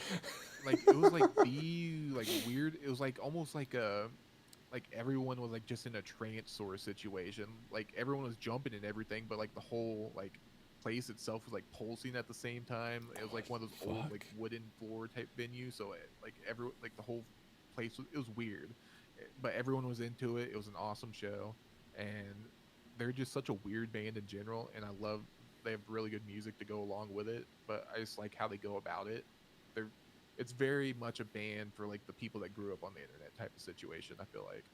it was like the like weird. It was like almost like everyone was like just in a trance sort of situation. Like everyone was jumping and everything, but like the whole like place itself was like pulsing at the same time. It was like one of those old like Fuck. wooden floor type venues. So like like the whole place was, it was weird, but everyone was into it. It was an awesome show, and they're just such a weird band in general. And I love they have really good music to go along with it. But I just like how they go about it. They're it's very much a band for like the people that grew up on the internet type of situation. I feel like.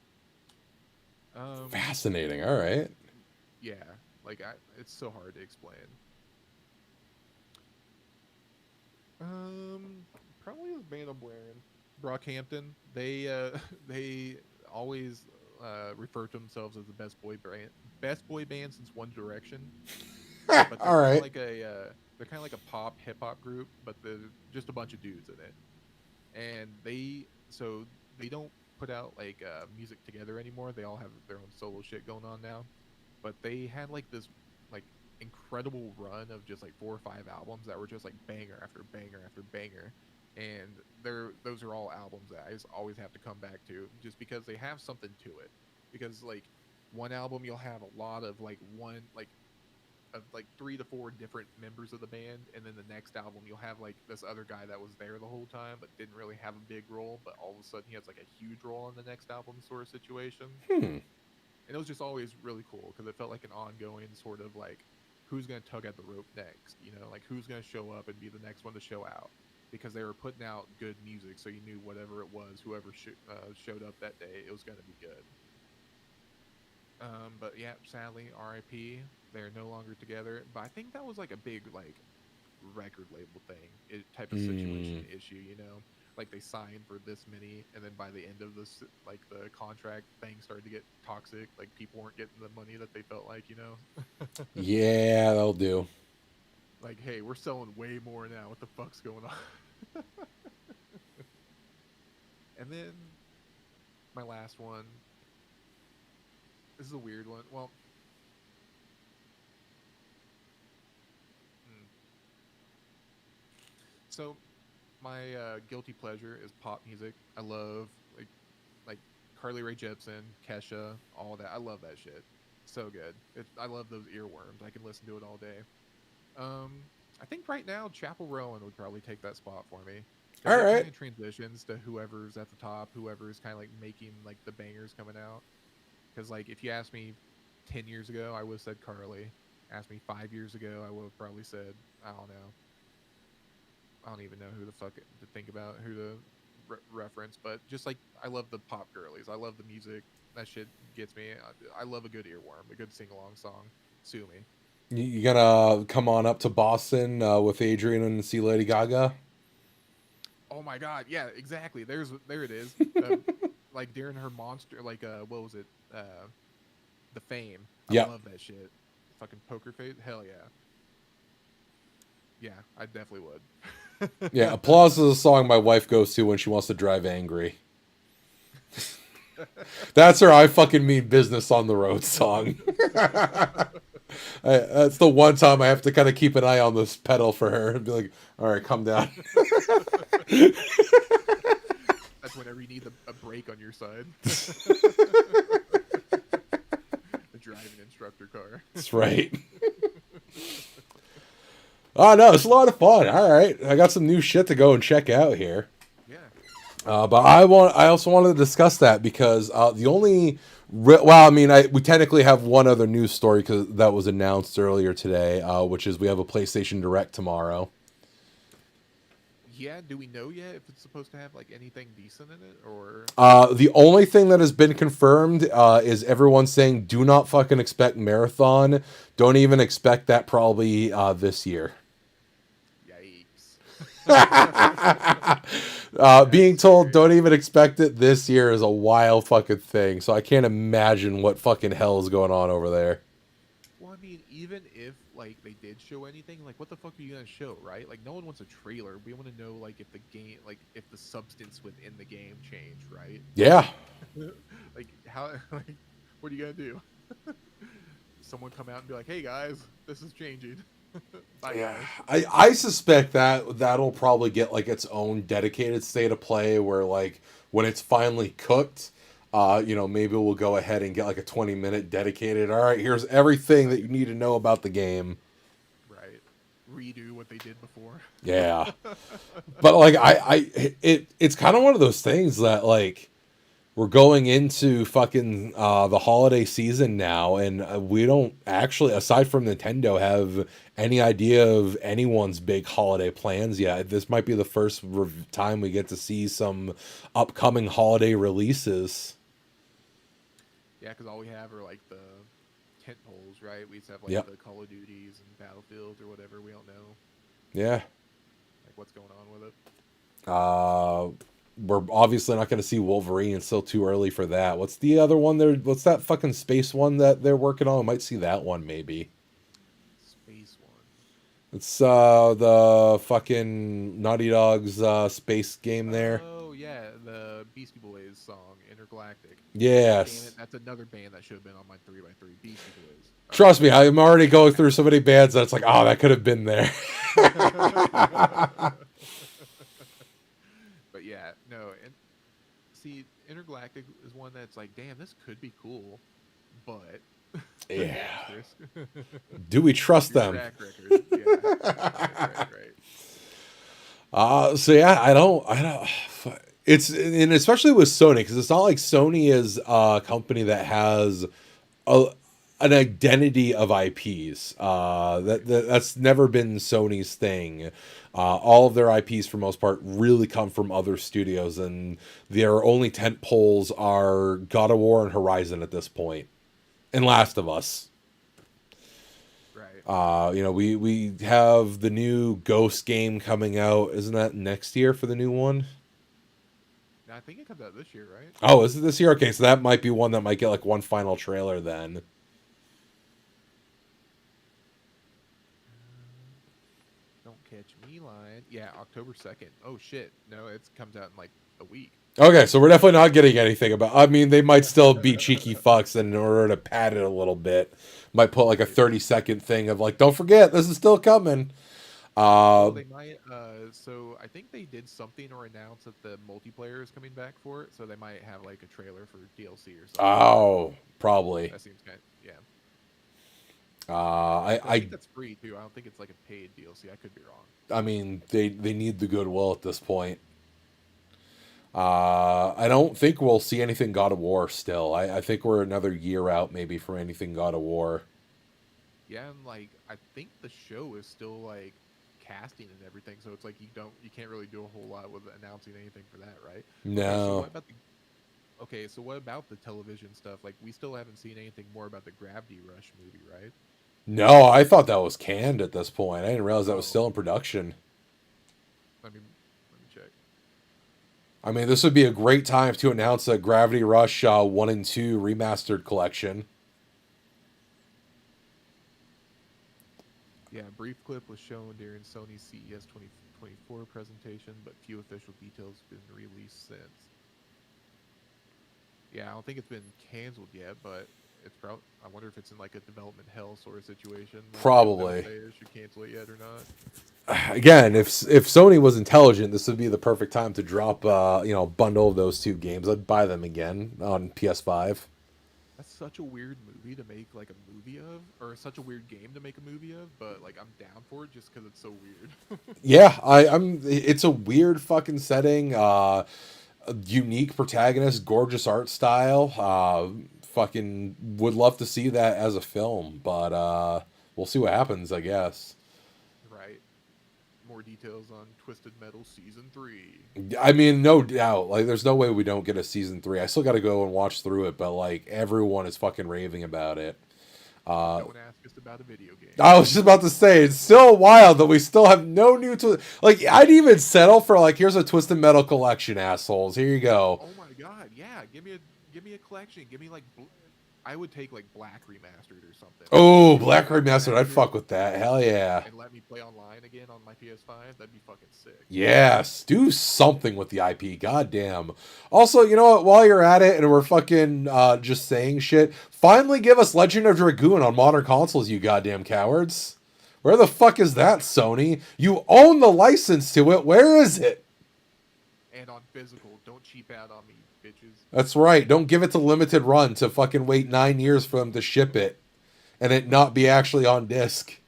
Um, Fascinating. All right. yeah, like it's so hard to explain. Um, Probably the band I'm wearing, Brockhampton. They they always refer to themselves as the best boy band since One Direction. But All right. they're kind of like a pop hip hop group, but they're just a bunch of dudes in it. And they don't put out like music together anymore. They all have their own solo shit going on now. But they had like this like incredible run of just like 4 or 5 albums that were just like banger after banger after banger. And those are all albums that I just always have to come back to just because they have something to it. Because like one album you'll have a lot of like one like of like 3 to 4 different members of the band, and then the next album you'll have like this other guy that was there the whole time but didn't really have a big role, but all of a sudden he has like a huge role on the next album sort of situation. Hmm. And it was just always really cool because it felt like an ongoing sort of like who's going to tug at the rope next, you know, like who's going to show up and be the next one to show out, because they were putting out good music, so you knew whatever it was, whoever showed up that day, it was going to be good. But yeah, sadly, R.I.P. They're no longer together. But I think that was like a big like record label thing, type of Hmm. situation issue. You know, like they signed for this many, and then by the end of this, like the contract thing started to get toxic. Like people weren't getting the money that they felt like. You know, Yeah, that'll do. like hey, we're selling way more now. What the fuck's going on? And then my last one. This is a weird one. Well, hmm. So my guilty pleasure is pop music. I love like Carly Rae Jepsen, Kesha, all that. I love that shit. So good. I love those earworms. I can listen to it all day. Um, I think right now Chapel Rowan would probably take that spot for me because All it kind right. of transitions to whoever's at the top, whoever's kind of like making like the bangers coming out. Because like if you asked me 10 years ago, I would have said Carly. Asked me 5 years ago, I would have probably said I don't know. I don't even know who the fuck to think about who to reference, but just like I love the pop girlies. I love the music. That shit gets me. I love a good earworm, a good sing along song. Sue me. You gonna come on up to Boston with Adrian and see Lady Gaga? Oh my god, yeah, exactly. There it is. Like during her monster, like what was it? The Fame. I Yep. love that shit. Fucking poker face. Hell yeah. Yeah, I definitely would. Yeah, Applause is a song my wife goes to when she wants to drive angry. That's her I fucking mean business on the road song. That's the one time I have to kind of keep an eye on this pedal for her and be like, all right, come down. That's whenever you need a break on your side. A driving instructor car. That's right. Oh, no, it's a lot of fun. All right. I got some new shit to go and check out here. Yeah. But I also wanted to discuss that because the only we technically have one other news story because that was announced earlier today, which is we have a PlayStation Direct tomorrow. Yeah, do we know yet if it's supposed to have like anything decent in it or The only thing that has been confirmed is everyone saying do not fucking expect Marathon. Don't even expect that probably this year. yikes. Being told don't even expect it this year is a wild fucking thing. So I can't imagine what fucking hell is going on over there. Well, I mean, even if like they did show anything, like what the fuck are you gonna show, right? Like no one wants a trailer. We want to know like if the game, like if the substance within the game changed, right? Yeah. Like how, like what are you gonna do? Someone come out and be like, "Hey guys, this is changing." Bye guys. I suspect that that'll probably get like its own dedicated state of play where like when it's finally cooked, maybe we'll go ahead and get like a 20-minute dedicated. All right, here's everything that you need to know about the game. Right. Redo what they did before. Yeah. But like it's kind of one of those things that like we're going into fucking the holiday season now, and we don't actually, aside from Nintendo, have any idea of anyone's big holiday plans yet. This might be the first time we get to see some upcoming holiday releases. Yeah, because all we have are like the tent poles, right? We just have like Yep. the Call of Duties and Battlefields or whatever. We don't know Yeah. like what's going on with it. We're obviously not going to see Wolverine. It's still too early for that. What's the other one there? What's that fucking space one that they're working on? I might see that one maybe. Space one. It's the fucking Naughty Dog's space game there. Oh yeah, the Beastie Boys song Intergalactic. Yes. Damn it, that's another band that should have been on my 3x3. Beastie Boys. Trust me, I'm already going through so many bands that it's like, oh, that could have been there. But yeah, no, and see, Intergalactic is one that's like, damn, this could be cool, but Yeah. Chris, Do we trust your them? track record, yeah, right. So yeah, I don't. It's and especially with Sony because it's not like Sony is a company that has an identity of IPs. That's never been Sony's thing. All of their IPs, for most part, really come from other studios, and their only tent poles are God of War and Horizon at this point, and Last of Us. Right. We have the new Ghost game coming out. Isn't that next year for the new one? Now, I think it comes out this year, right? Oh, is it this year? Okay, so that might be one that might get like one final trailer then. Don't catch me lying. Yeah, October 2nd. Oh shit. No, it comes out in like a week. Okay, so we're definitely not getting anything about. I mean, they might still be cheeky fucks, and in order to pad it a little bit, might put like a 30-second thing of like, don't forget, this is still coming. Well, they might. So I think they did something or announced that the multiplayer is coming back for it. So they might have like a trailer for DLC or something. Oh, probably. That seems kind. Yeah. I think that's free too. I don't think it's like a paid DLC. I could be wrong. I mean, they need the goodwill at this point. I don't think we'll see anything God of War still. I think we're another year out maybe from anything God of War. Yeah, and like I think the show is still like casting and everything, so it's like you can't really do a whole lot with announcing anything for that, right? No. So what about the television stuff? Like, we still haven't seen anything more about the Gravity Rush movie, right? No, I thought that was canned at this point. I didn't realize that was Oh. still in production. Let me check. I mean, this would be a great time to announce a Gravity Rush 1 and 2 remastered collection. Yeah, a brief clip was shown during Sony's CES 2024 presentation, but few official details have been released since. Yeah, I don't think it's been canceled yet, but it's probably. I wonder if it's in like a development hell sort of situation. Like, Probably. they should cancel it yet or not. Again, if Sony was intelligent, this would be the perfect time to drop bundle of those two games. I'd buy them again on PS5. That's such a weird movie to make like a movie of, or such a weird game to make a movie of. But like, I'm down for it just because it's so weird. Yeah, I'm. It's a weird fucking setting. A unique protagonist, gorgeous art style. Fucking would love to see that as a film, but we'll see what happens, I guess. Right. More details on Twisted Metal Season 3. I mean, no doubt. Like, there's no way we don't get a season 3. I still got to go and watch through it, but like everyone is fucking raving about it. Don't ask us about a video game. I was just about to say, it's still wild that we still have no new like, I'd even settle for like, here's a Twisted Metal collection, assholes. Here you go. Oh my god, yeah. Give me a collection. Give me like I would take like Black Remastered or something. Oh, Black Remastered, I'd fuck with that. Hell yeah. And let me play online again on my PS5. That'd be fucking sick. Yes, do something with the IP. Goddamn. Also, you know what? While you're at it, and we're fucking just saying shit, finally give us Legend of Dragoon on modern consoles, you goddamn cowards. Where the fuck is that, Sony? You own the license to it. Where is it? And on physical, don't cheap out on me, bitches. That's right. Don't give it to limited run to fucking wait 9 years for them to ship it, and it not be actually on disc.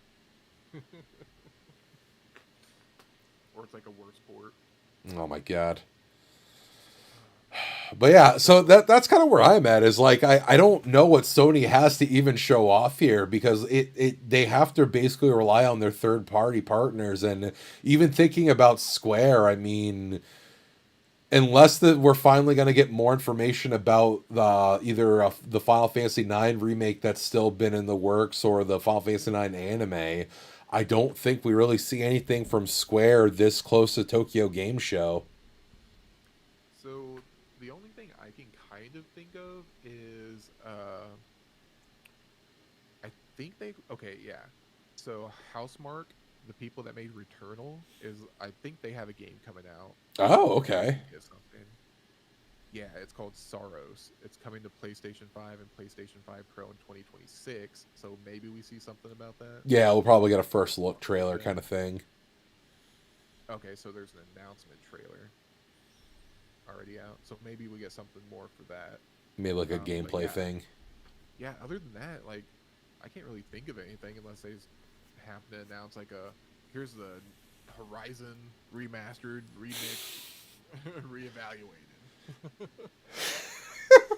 Or it's like a worse port. Oh my god. But yeah, so that's kind of where I'm at, is like I don't know what Sony has to even show off here, because they have to basically rely on their third party partners, and even thinking about Square, I mean, unless we're finally going to get more information about the Final Fantasy IX remake that's still been in the works, or the Final Fantasy IX anime, I don't think we really see anything from Square this close to Tokyo Game Show. So the only thing I can kind of think of is I think so Housemarque, the people that made Returnal, I think they have a game coming out. Oh, okay. Or something. Yeah, it's called Sorrows. It's coming to PlayStation 5 and PlayStation 5 Pro in 2026, so maybe we see something about that. Yeah, we'll probably get a first look trailer kind of thing. Okay, so there's an announcement trailer already out, so maybe we get something more for that. Maybe like a gameplay thing. Yeah, other than that, like, I can't really think of anything unless they happen to announce like here's the Horizon remastered, remixed, reevaluated.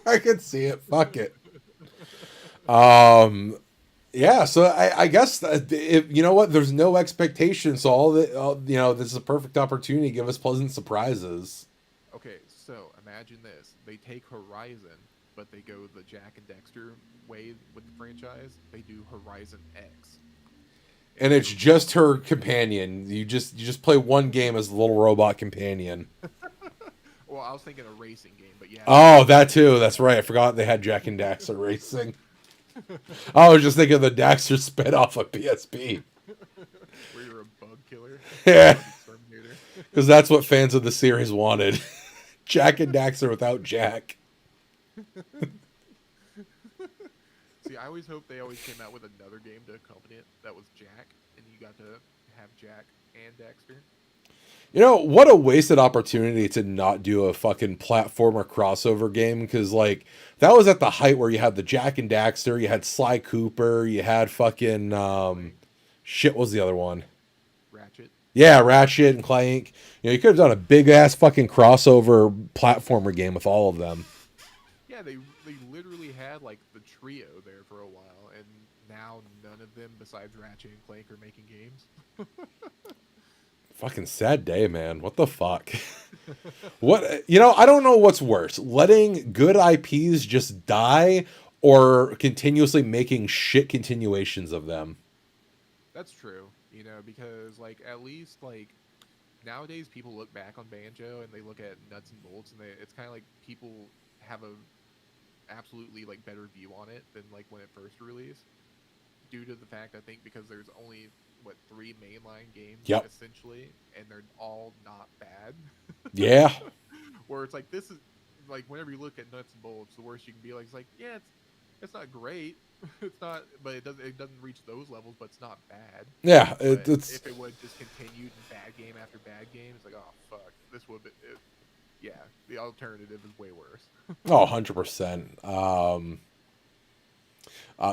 I can see it. Fuck it. Yeah, so I guess you know what, there's no expectation, so all this is a perfect opportunity to give us pleasant surprises. Okay, so imagine this: they take Horizon, but they go the Jack and Dexter way with the franchise. They do Horizon X, And it's just her companion. You just play one game as the little robot companion. Well, I was thinking a racing game, but yeah. Oh, that too. That's right. I forgot they had Jack and Daxter racing. I was just thinking of the Daxter spin-off of PSP. Where you're a bug killer. Yeah. Terminator. Because that's what fans of the series wanted. Jack and Daxter without Jack. See, I always hoped they always came out with another game to accompany it that was Jack, and you got to have Jack and Daxter. You know, what a wasted opportunity to not do a fucking platformer crossover game, because, like, that was at the height where you had the Jack and Daxter, you had Sly Cooper, you had fucking, shit, what was the other one? Ratchet. Yeah, Ratchet and Clank. You know, you could have done a big-ass fucking crossover platformer game with all of them. Yeah, they literally had, like, the trio there for a while, and now none of them besides Ratchet and Clank are making games. Fucking sad day, man. What the fuck? What, you know, I don't know what's worse, letting good IPs just die or continuously making shit continuations of them. That's true, you know, because like at least like nowadays people look back on Banjo and they look at nuts and bolts and it's kind of like people have a absolutely like better view on it than like when it first released, due to the fact I think because there's only what 3 mainline games Yep. essentially, and they're all not bad. Yeah. Where it's like this is like whenever you look at nuts and bolts, the worst you can be like is like yeah, it's not great, it's not, but it doesn't reach those levels, but it's not bad. Yeah. But It's, if it would just continued in bad game after bad game, it's like oh fuck, this would be, yeah, the alternative is way worse. oh, 100%.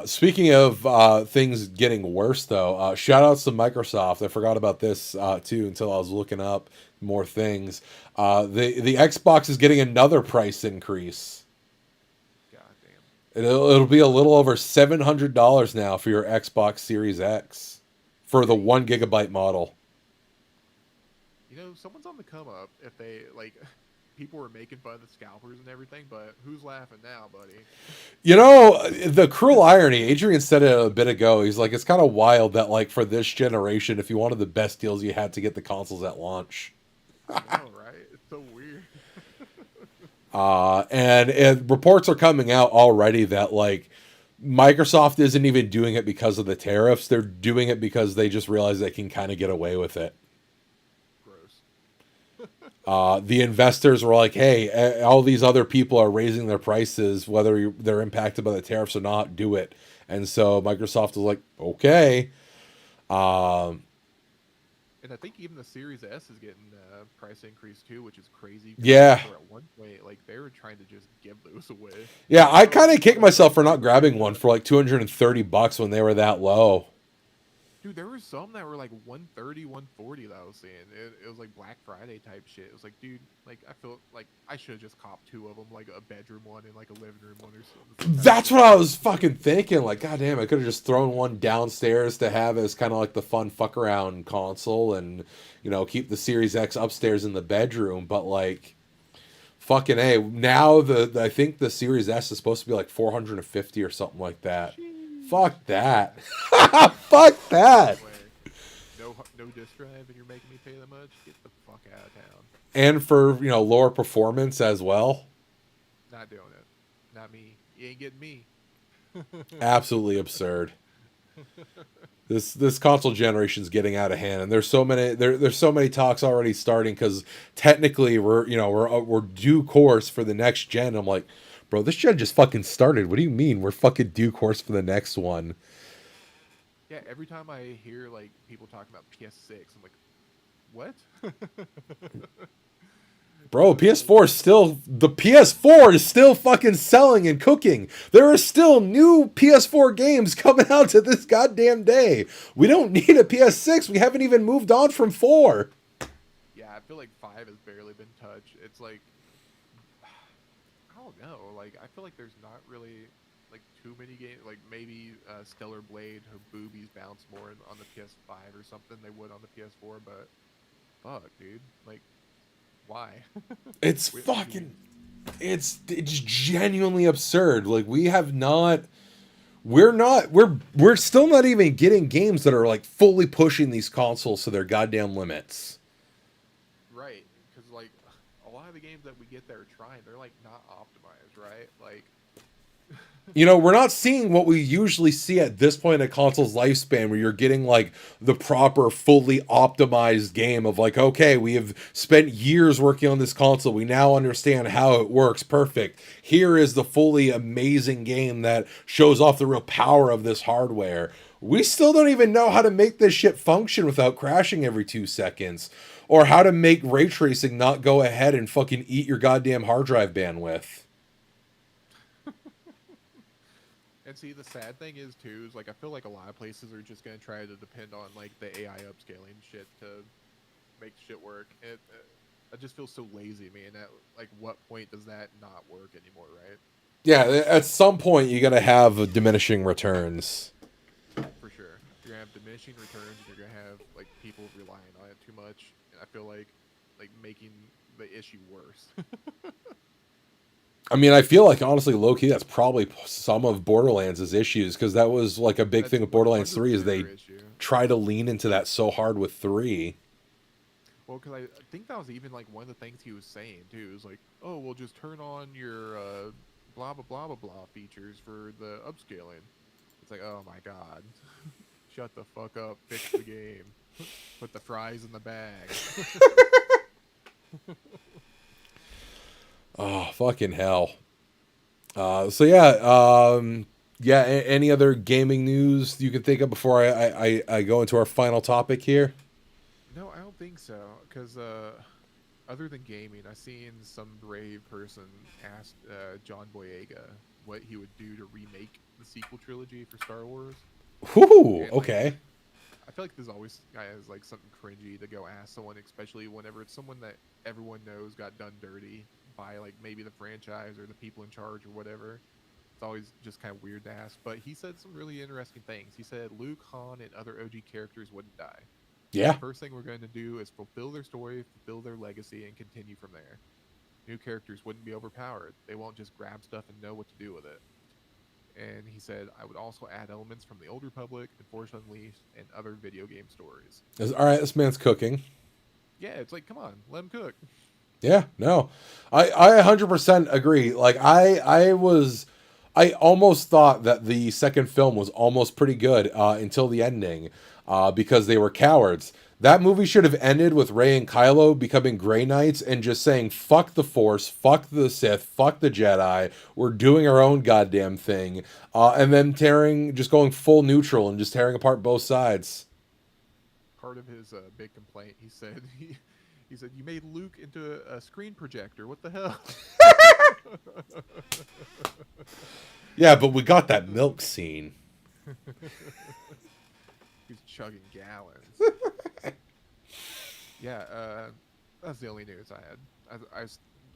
Speaking of things getting worse, though, shout outs to Microsoft. I forgot about this too until I was looking up more things. The Xbox is getting another price increase. God damn. It'll be a little over $700 now for your Xbox Series X for the 1 gigabyte model. You know, someone's on the come up if they like. People were making fun of the scalpers and everything, but who's laughing now, buddy? You know, the cruel irony, Adrian said it a bit ago. He's like, it's kind of wild that, like, for this generation, if you wanted the best deals, you had to get the consoles at launch. I know, right? It's so weird. And reports are coming out already that, like, Microsoft isn't even doing it because of the tariffs. They're doing it because they just realize they can kind of get away with it. The investors were like, hey, all these other people are raising their prices, whether they're impacted by the tariffs or not, do it. And so Microsoft was like, okay. And I think even the Series S is getting a price increase too, which is crazy. Yeah. At one point, like they were trying to just give those away. Yeah, I kind of kicked myself for not grabbing one for like $230 when they were that low. Dude, there were some that were like 130, 140 that I was seeing. It was like Black Friday type shit. It was like, dude, like I feel like I should have just copped 2 of them, like a bedroom one and like a living room one or something. That's what I was fucking thinking. Like, goddamn, I could have just thrown one downstairs to have as kind of like the fun fuck around console, and you know, keep the Series X upstairs in the bedroom. But like, fucking A, now I think the Series S is supposed to be like 450 or something like that. Jeez. Fuck that. Fuck that. No disk drive, and you're making me pay that much? Get the fuck out of town. And for, you know, lower performance as well. Not doing it. Not me. You ain't getting me. Absolutely absurd. This console generation's getting out of hand, and there's so many talks already starting, because technically we're due course for the next gen. I'm like, bro, this gen just fucking started. What do you mean we're fucking due course for the next one? Yeah, every time I hear like people talking about PS6, I'm like, what? Bro, the PS4 is still fucking selling and cooking. There are still new PS4 games coming out to this goddamn day. We don't need a PS6. We haven't even moved on from 4. Yeah, I feel like 5 has barely been touched. It's like, I don't know. Like, I feel like there's not really like too many games. Like maybe Stellar Blade, her boobies bounce more on the PS5 or something they would on the PS4. But fuck, dude, like, why? It's fucking, it's genuinely absurd. Like, we're still not even getting games that are like fully pushing these consoles to their goddamn limits. Right, because like a lot of the games that we get that are trying, they're like not optimized, right? Like, you know, we're not seeing what we usually see at this point in a console's lifespan, where you're getting like the proper, fully optimized game of like, okay, we have spent years working on this console. We now understand how it works. Perfect. Here is the fully amazing game that shows off the real power of this hardware. We still don't even know how to make this shit function without crashing every 2 seconds, or how to make ray tracing not go ahead and fucking eat your goddamn hard drive bandwidth. and see, the sad thing is too, is like I feel like a lot of places are just gonna try to depend on like the AI upscaling shit to make shit work. I just feel so lazy, man. At like what point does that not work anymore, right? Yeah, at some point you gotta have diminishing returns. For sure. you're gonna have diminishing returns. And you're gonna have like people relying on it too much, and I feel like making the issue worse. I mean, I feel like honestly, low key, that's probably some of Borderlands' issues because that was like a big That's thing with Borderlands 3 is 100% they their issue. try to lean into that so hard with 3. Well, because I think that was even like one of the things he was saying too. It was like, oh, well, just turn on your blah blah blah blah blah features for the upscaling. It's like, oh my god, shut the fuck up, fix the game, put the fries in the bag. Oh, fucking hell. So yeah, yeah. Any other gaming news you can think of before I go into our final topic here? No, I don't think so. Because other than gaming, I seen some brave person ask John Boyega what he would do to remake the sequel trilogy for Star Wars. Whoo, And, like, okay. I feel like there's always guys like something cringy to go ask someone, especially whenever it's someone that everyone knows got done dirty by like maybe the franchise or the people in charge or whatever. It's always just kind of weird to ask. But he said some really interesting things. He said Luke, Han, and other OG characters wouldn't die. Yeah. The first thing we're going to do is fulfill their story, fulfill their legacy, and continue from there. New characters wouldn't be overpowered. They won't just grab stuff and know what to do with it. And he said, I would also add elements from the Old Republic and Force Unleashed and other video game stories. All right, this man's cooking. Yeah, it's like, come on, let him cook. Yeah, no, I 100% agree. Like I almost thought that the second film was almost pretty good until the ending because they were cowards. That movie should have ended with Rey and Kylo becoming Grey Knights and just saying, fuck the Force, fuck the Sith, fuck the Jedi, we're doing our own goddamn thing. And then just going full neutral and just tearing apart both sides. Part of his big complaint, he said, he said, you made Luke into a screen projector. What the hell? Yeah, but we got that milk scene. He's chugging gallons. Yeah, that's the only news I had.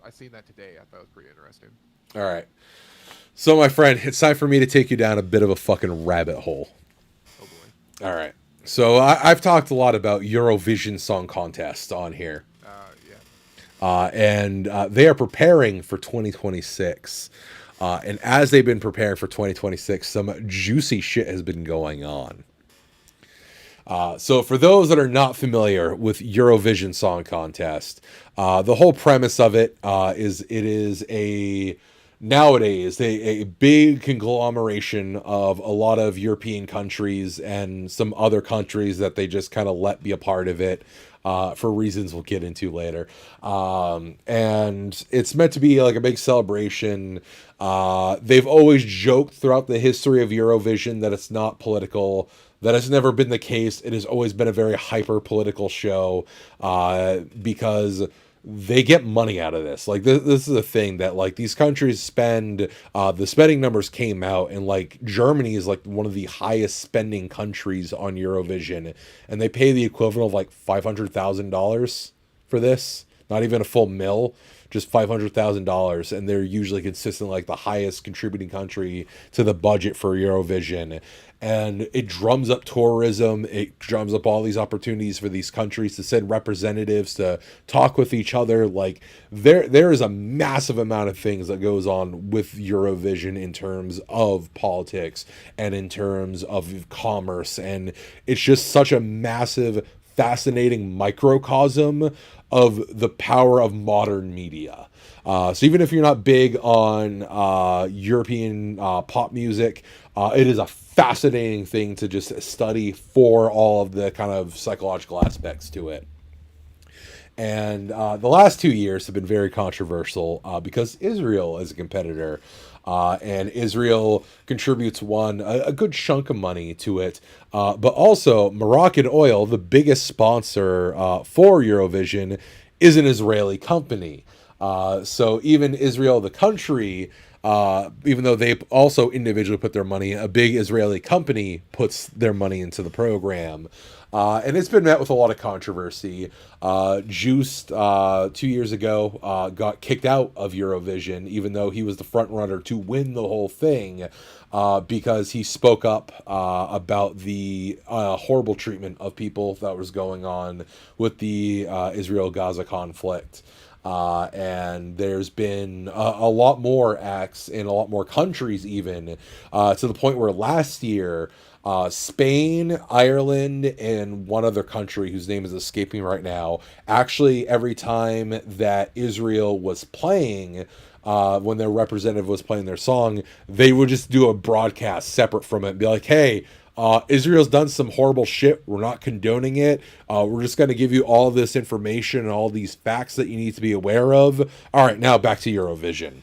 I seen that today. I thought it was pretty interesting. All right. So, my friend, it's time for me to take you down a bit of a fucking rabbit hole. Oh boy. All right. So, I've talked a lot about Eurovision Song Contest on here. Yeah. And they are preparing for 2026. And as they've been preparing for 2026, some juicy shit has been going on. So for those that are not familiar with Eurovision Song Contest, the whole premise of it is nowadays a big conglomeration of a lot of European countries and some other countries that they just kind of let be a part of it for reasons we'll get into later. And it's meant to be like a big celebration. They've always joked throughout the history of Eurovision that it's not political. That has never been the case. It has always been a very hyper-political show because they get money out of this. Like, this is a thing that, like, these countries spend... the spending numbers came out, and, like, Germany is, like, one of the highest spending countries on Eurovision, and they pay the equivalent of, like, $500,000 for this. Not even a full mil, just $500,000, and they're usually consistently, like, the highest contributing country to the budget for Eurovision. And it drums up tourism. It drums up all these opportunities for these countries to send representatives to talk with each other. Like there is a massive amount of things that goes on with Eurovision in terms of politics and in terms of commerce. And it's just such a massive, fascinating microcosm of the power of modern media. So even if you're not big on European pop music, it is a fascinating thing to just study for all of the kind of psychological aspects to it. And the last 2 years have been very controversial because Israel is a competitor. And Israel contributes a good chunk of money to it. But also Moroccan Oil, the biggest sponsor for Eurovision, is an Israeli company. So even Israel, the country, even though they also individually put their money, a big Israeli company puts their money into the program. And it's been met with a lot of controversy. Juiced 2 years ago got kicked out of Eurovision, even though he was the front runner to win the whole thing, because he spoke up about the horrible treatment of people that was going on with the Israel-Gaza conflict. And there's been a lot more acts in a lot more countries, even to the point where last year Spain, Ireland, and one other country whose name is escaping right now, actually every time that Israel was playing, when their representative was playing their song, they would just do a broadcast separate from it and be like, hey, Israel's done some horrible shit. We're not condoning it. We're just going to give you all this information and all these facts that you need to be aware of. All right, now back to Eurovision.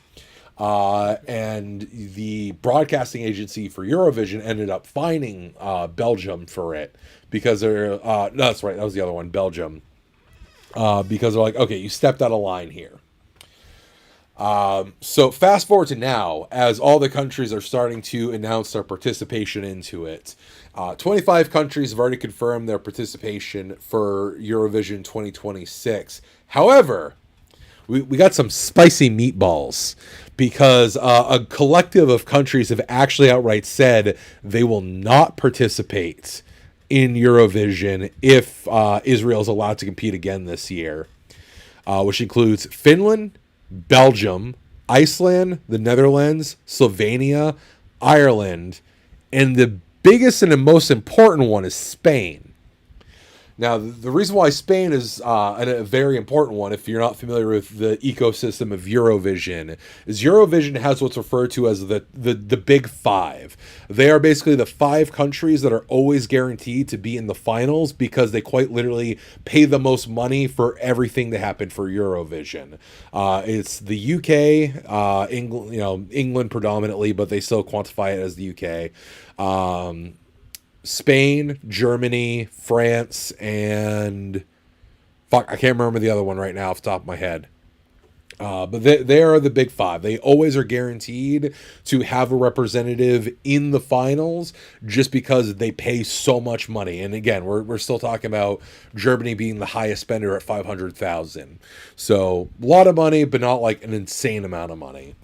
And the broadcasting agency for Eurovision ended up fining Belgium for it because they're no, that's right, that was the other one, Belgium, because they're like, okay, you stepped out of line here. So fast forward to now, as all the countries are starting to announce their participation into it. 25 countries have already confirmed their participation for Eurovision 2026. However, we got some spicy meatballs, because a collective of countries have actually outright said they will not participate in Eurovision if Israel is allowed to compete again this year, which includes Finland, Belgium, Iceland, the Netherlands, Slovenia, Ireland, and the biggest and the most important one is Spain. Now, the reason why Spain is a very important one, if you're not familiar with the ecosystem of Eurovision, is Eurovision has what's referred to as the Big Five. They are basically the 5 countries that are always guaranteed to be in the finals because they quite literally pay the most money for everything that happened for Eurovision. It's the UK, England, England predominantly, but they still quantify it as the UK. Spain, Germany, France, and I can't remember the other one right now off the top of my head. But they are the Big Five. They always are guaranteed to have a representative in the finals just because they pay so much money. And again, we're still talking about Germany being the highest spender at $500,000. So a lot of money, but not like an insane amount of money.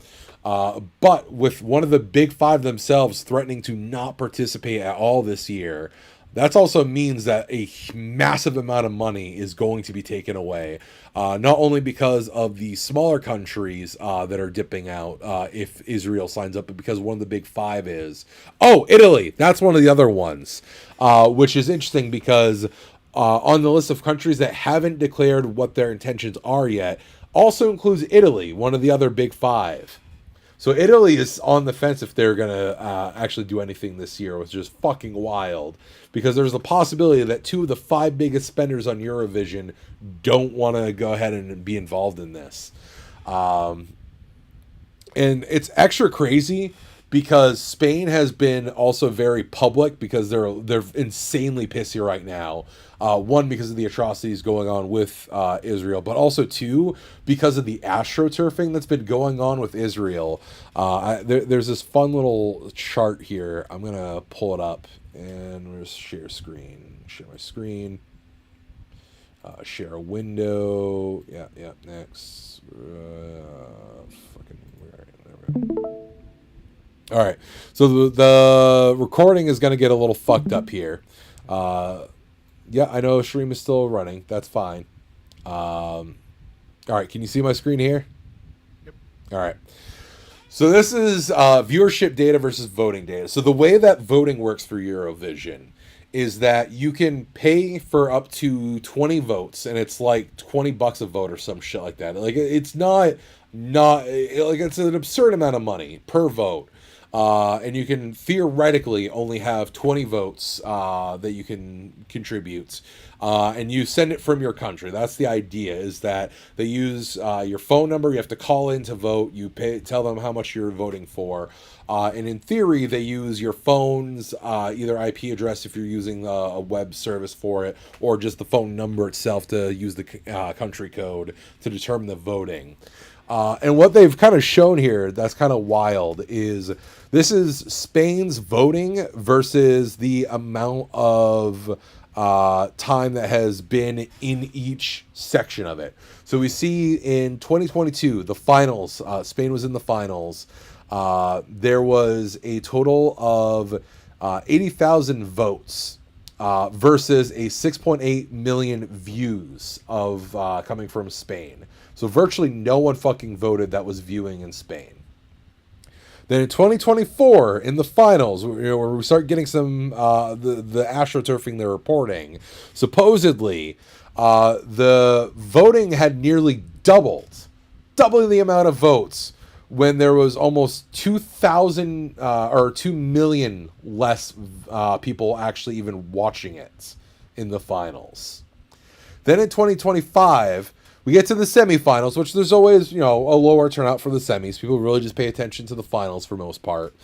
But with one of the Big Five themselves threatening to not participate at all this year, that also means that a massive amount of money is going to be taken away. Not only because of the smaller countries that are dipping out if Israel signs up, but because one of the Big Five is... Oh, Italy! That's one of the other ones, which is interesting because on the list of countries that haven't declared what their intentions are yet, also includes Italy, one of the other Big Five. So Italy is on the fence if they're going to actually do anything this year, which is fucking wild. Because there's a possibility that 2 of the 5 biggest spenders on Eurovision don't want to go ahead and be involved in this. And it's extra crazy because Spain has been also very public because they're insanely pissy right now. One, because of the atrocities going on with Israel, but also 2, because of the astroturfing that's been going on with Israel. There's this fun little chart here. I'm going to pull it up and we'll just share screen. Share my screen. Share a window. Yeah, next. Fucking, where are you? All right, so the recording is going to get a little fucked up here. Yeah, I know stream is still running. That's fine. All right, can you see my screen here? Yep. All right. So this is viewership data versus voting data. So the way that voting works for Eurovision is that you can pay for up to 20 votes, and it's like $20 a vote or some shit like that. Like it's not like it's an absurd amount of money per vote. And you can theoretically only have 20 votes that you can contribute. And you send it from your country. That's the idea, is that they use your phone number. You have to call in to vote. You tell them how much you're voting for. And in theory, they use your phone's either IP address if you're using a web service for it, or just the phone number itself to use the country code to determine the voting. And what they've kind of shown here that's kind of wild is this is Spain's voting versus the amount of time that has been in each section of it. So we see in 2022, the finals, Spain was in the finals. There was a total of 80,000 votes versus a 6.8 million views of coming from Spain. So virtually no one fucking voted that was viewing in Spain. Then in 2024, in the finals, where we start getting some the astroturfing they're reporting, supposedly the voting had nearly doubling the amount of votes when there was almost 2,000 or 2 million less people actually even watching it in the finals. Then in 2025, we get to the semifinals, which there's always, a lower turnout for the semis. People really just pay attention to the finals for most part.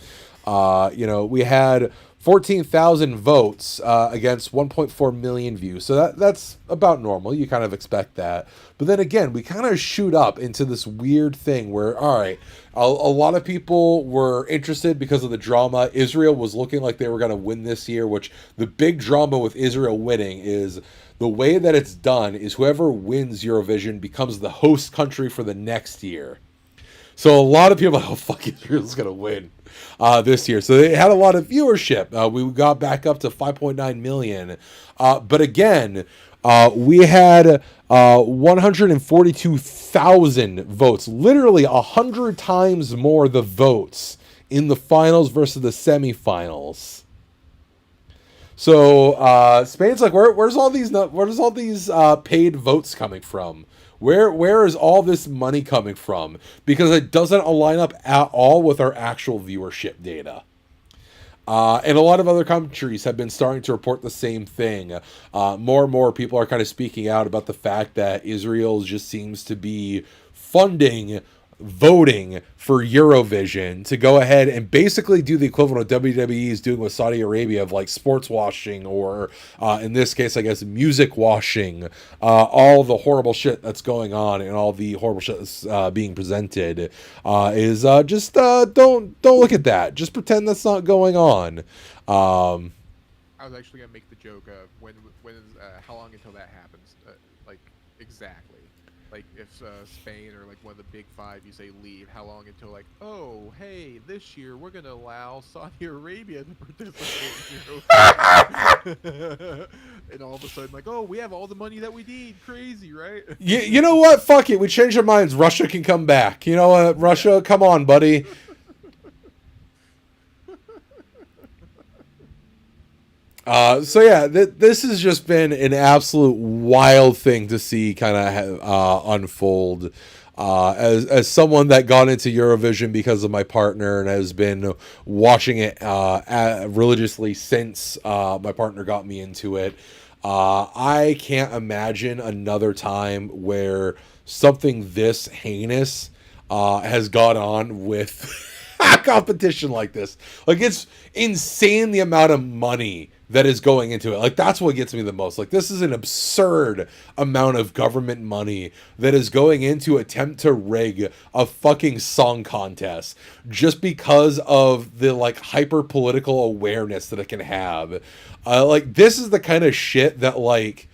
We had 14,000 votes against 1.4 million views. So that's about normal. You kind of expect that. But then again, we kind of shoot up into this weird thing where, all right, a lot of people were interested because of the drama. Israel was looking like they were going to win this year, which the big drama with Israel winning is the way that it's done is whoever wins Eurovision becomes the host country for the next year. So a lot of people are like, oh, fuck, Israel's going to win this year. So they had a lot of viewership. We got back up to 5.9 million. But again, we had 142,000 votes, literally 100 times more the votes in the finals versus the semifinals. So Spain's like, where's all these paid votes coming from? Where is all this money coming from? Because it doesn't align up at all with our actual viewership data. And a lot of other countries have been starting to report the same thing. More and more people are kind of speaking out about the fact that Israel just seems to be funding voting for Eurovision to go ahead and basically do the equivalent of WWE is doing with Saudi Arabia of like sports washing, or in this case, I guess, music washing, all the horrible shit that's going on and all the horrible shit that's being presented is just don't look at that. Just pretend that's not going on. I was actually gonna make the joke of when how long until that happens, like exactly. Like if Spain or like one of the big five, you say leave, how long until like, oh, hey, this year we're going to allow Saudi Arabia to participate, and all of a sudden like, oh, we have all the money that we need. Crazy, right? You know what? Fuck it. We changed our minds. Russia can come back. You know what? Russia, come on, buddy. So yeah, this has just been an absolute wild thing to see kind of unfold. As someone that got into Eurovision because of my partner and has been watching it religiously since my partner got me into it, I can't imagine another time where something this heinous has gone on with a competition like this. Like, it's insane the amount of money that is going into it. Like, that's what gets me the most. Like, this is an absurd amount of government money that is going into attempt to rig a fucking song contest just because of the like hyper political awareness that it can have. Like, this is the kind of shit that like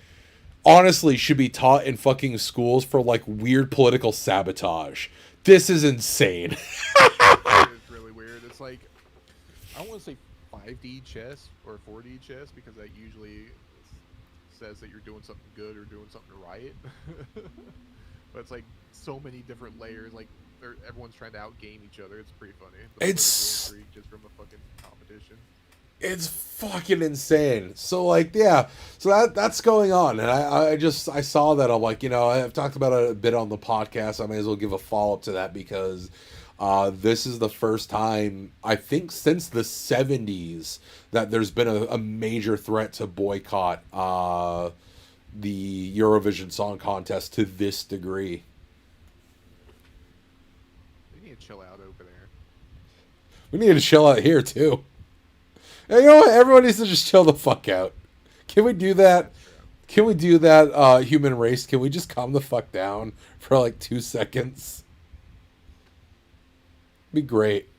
honestly should be taught in fucking schools for like weird political sabotage. This is insane. It's really weird. It's like, I don't want to say 5D chess or 4D chess because that usually says that you're doing something good or doing something right. But it's like so many different layers. Like everyone's trying to outgame each other. It's pretty funny. It's just from a fucking competition. It's fucking insane. So like, yeah, so that's going on, and I saw that. I'm like, I've talked about it a bit on the podcast. I may as well give a follow up to that because this is the first time I think since the 70s that there's been a major threat to boycott the Eurovision Song Contest to this degree. We need to chill out over there. We need to chill out here too. And you know what? Everyone needs to just chill the fuck out. Can we do that? Can we do that, human race? Can we just calm the fuck down for like 2 seconds? Be great.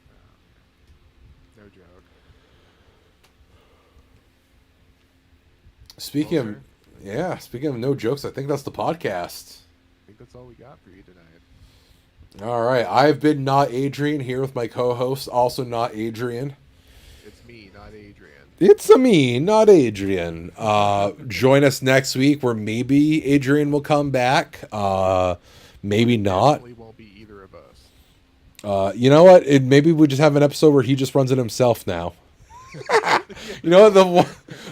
No joke. Speaking Well, of, sir, yeah, speaking of no jokes, I think that's the podcast. I think that's all we got for you tonight. All right, I've been not Adrian here with my co-host, also not Adrian. It's me, not Adrian. It's a me, not Adrian. Join us next week where maybe Adrian will come back. Maybe not. Definitely won't be either of us. You know what? Maybe we just have an episode where he just runs it himself now. You know what?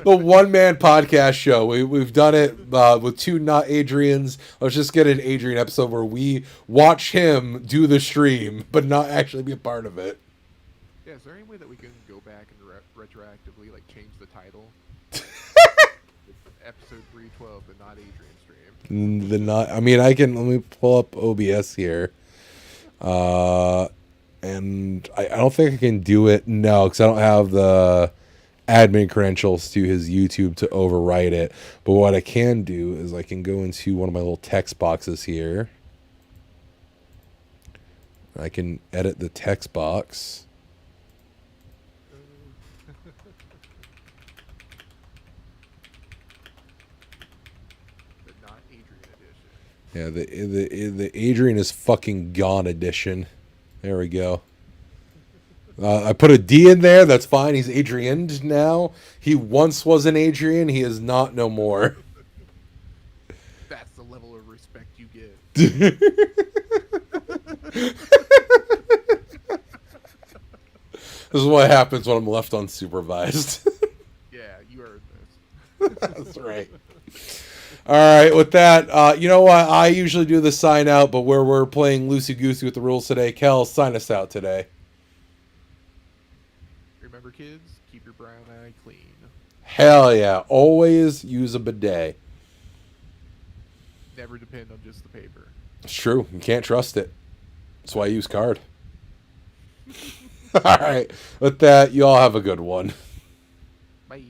The one man podcast show. We've done it with two not Adrians. Let's just get an Adrian episode where we watch him do the stream, but not actually be a part of it. Yeah, is there any way that we can go back and retroactively like change the title? Episode 312, the not Adrian stream. The not. I mean, I can. Let me pull up OBS here. And I don't think I can do it. No, because I don't have the admin credentials to his YouTube to overwrite it. But what I can do is I can go into one of my little text boxes here. I can edit the text box. The not Adrian edition. Yeah, the Adrian is fucking gone edition. There we go. I put a D in there. That's fine. He's Adrian now. He once was an Adrian. He is not no more. That's the level of respect you get. This is what happens when I'm left unsupervised. Yeah, you earned this. That's right. All right, with that, you know what? I usually do the sign out, but where we're playing loosey goosey with the rules today, Kel, sign us out today. Remember, kids, keep your brown eye clean. Hell yeah. Always use a bidet. Never depend on just the paper. It's true. You can't trust it. That's why I use card. All right. With that, you all have a good one. Bye.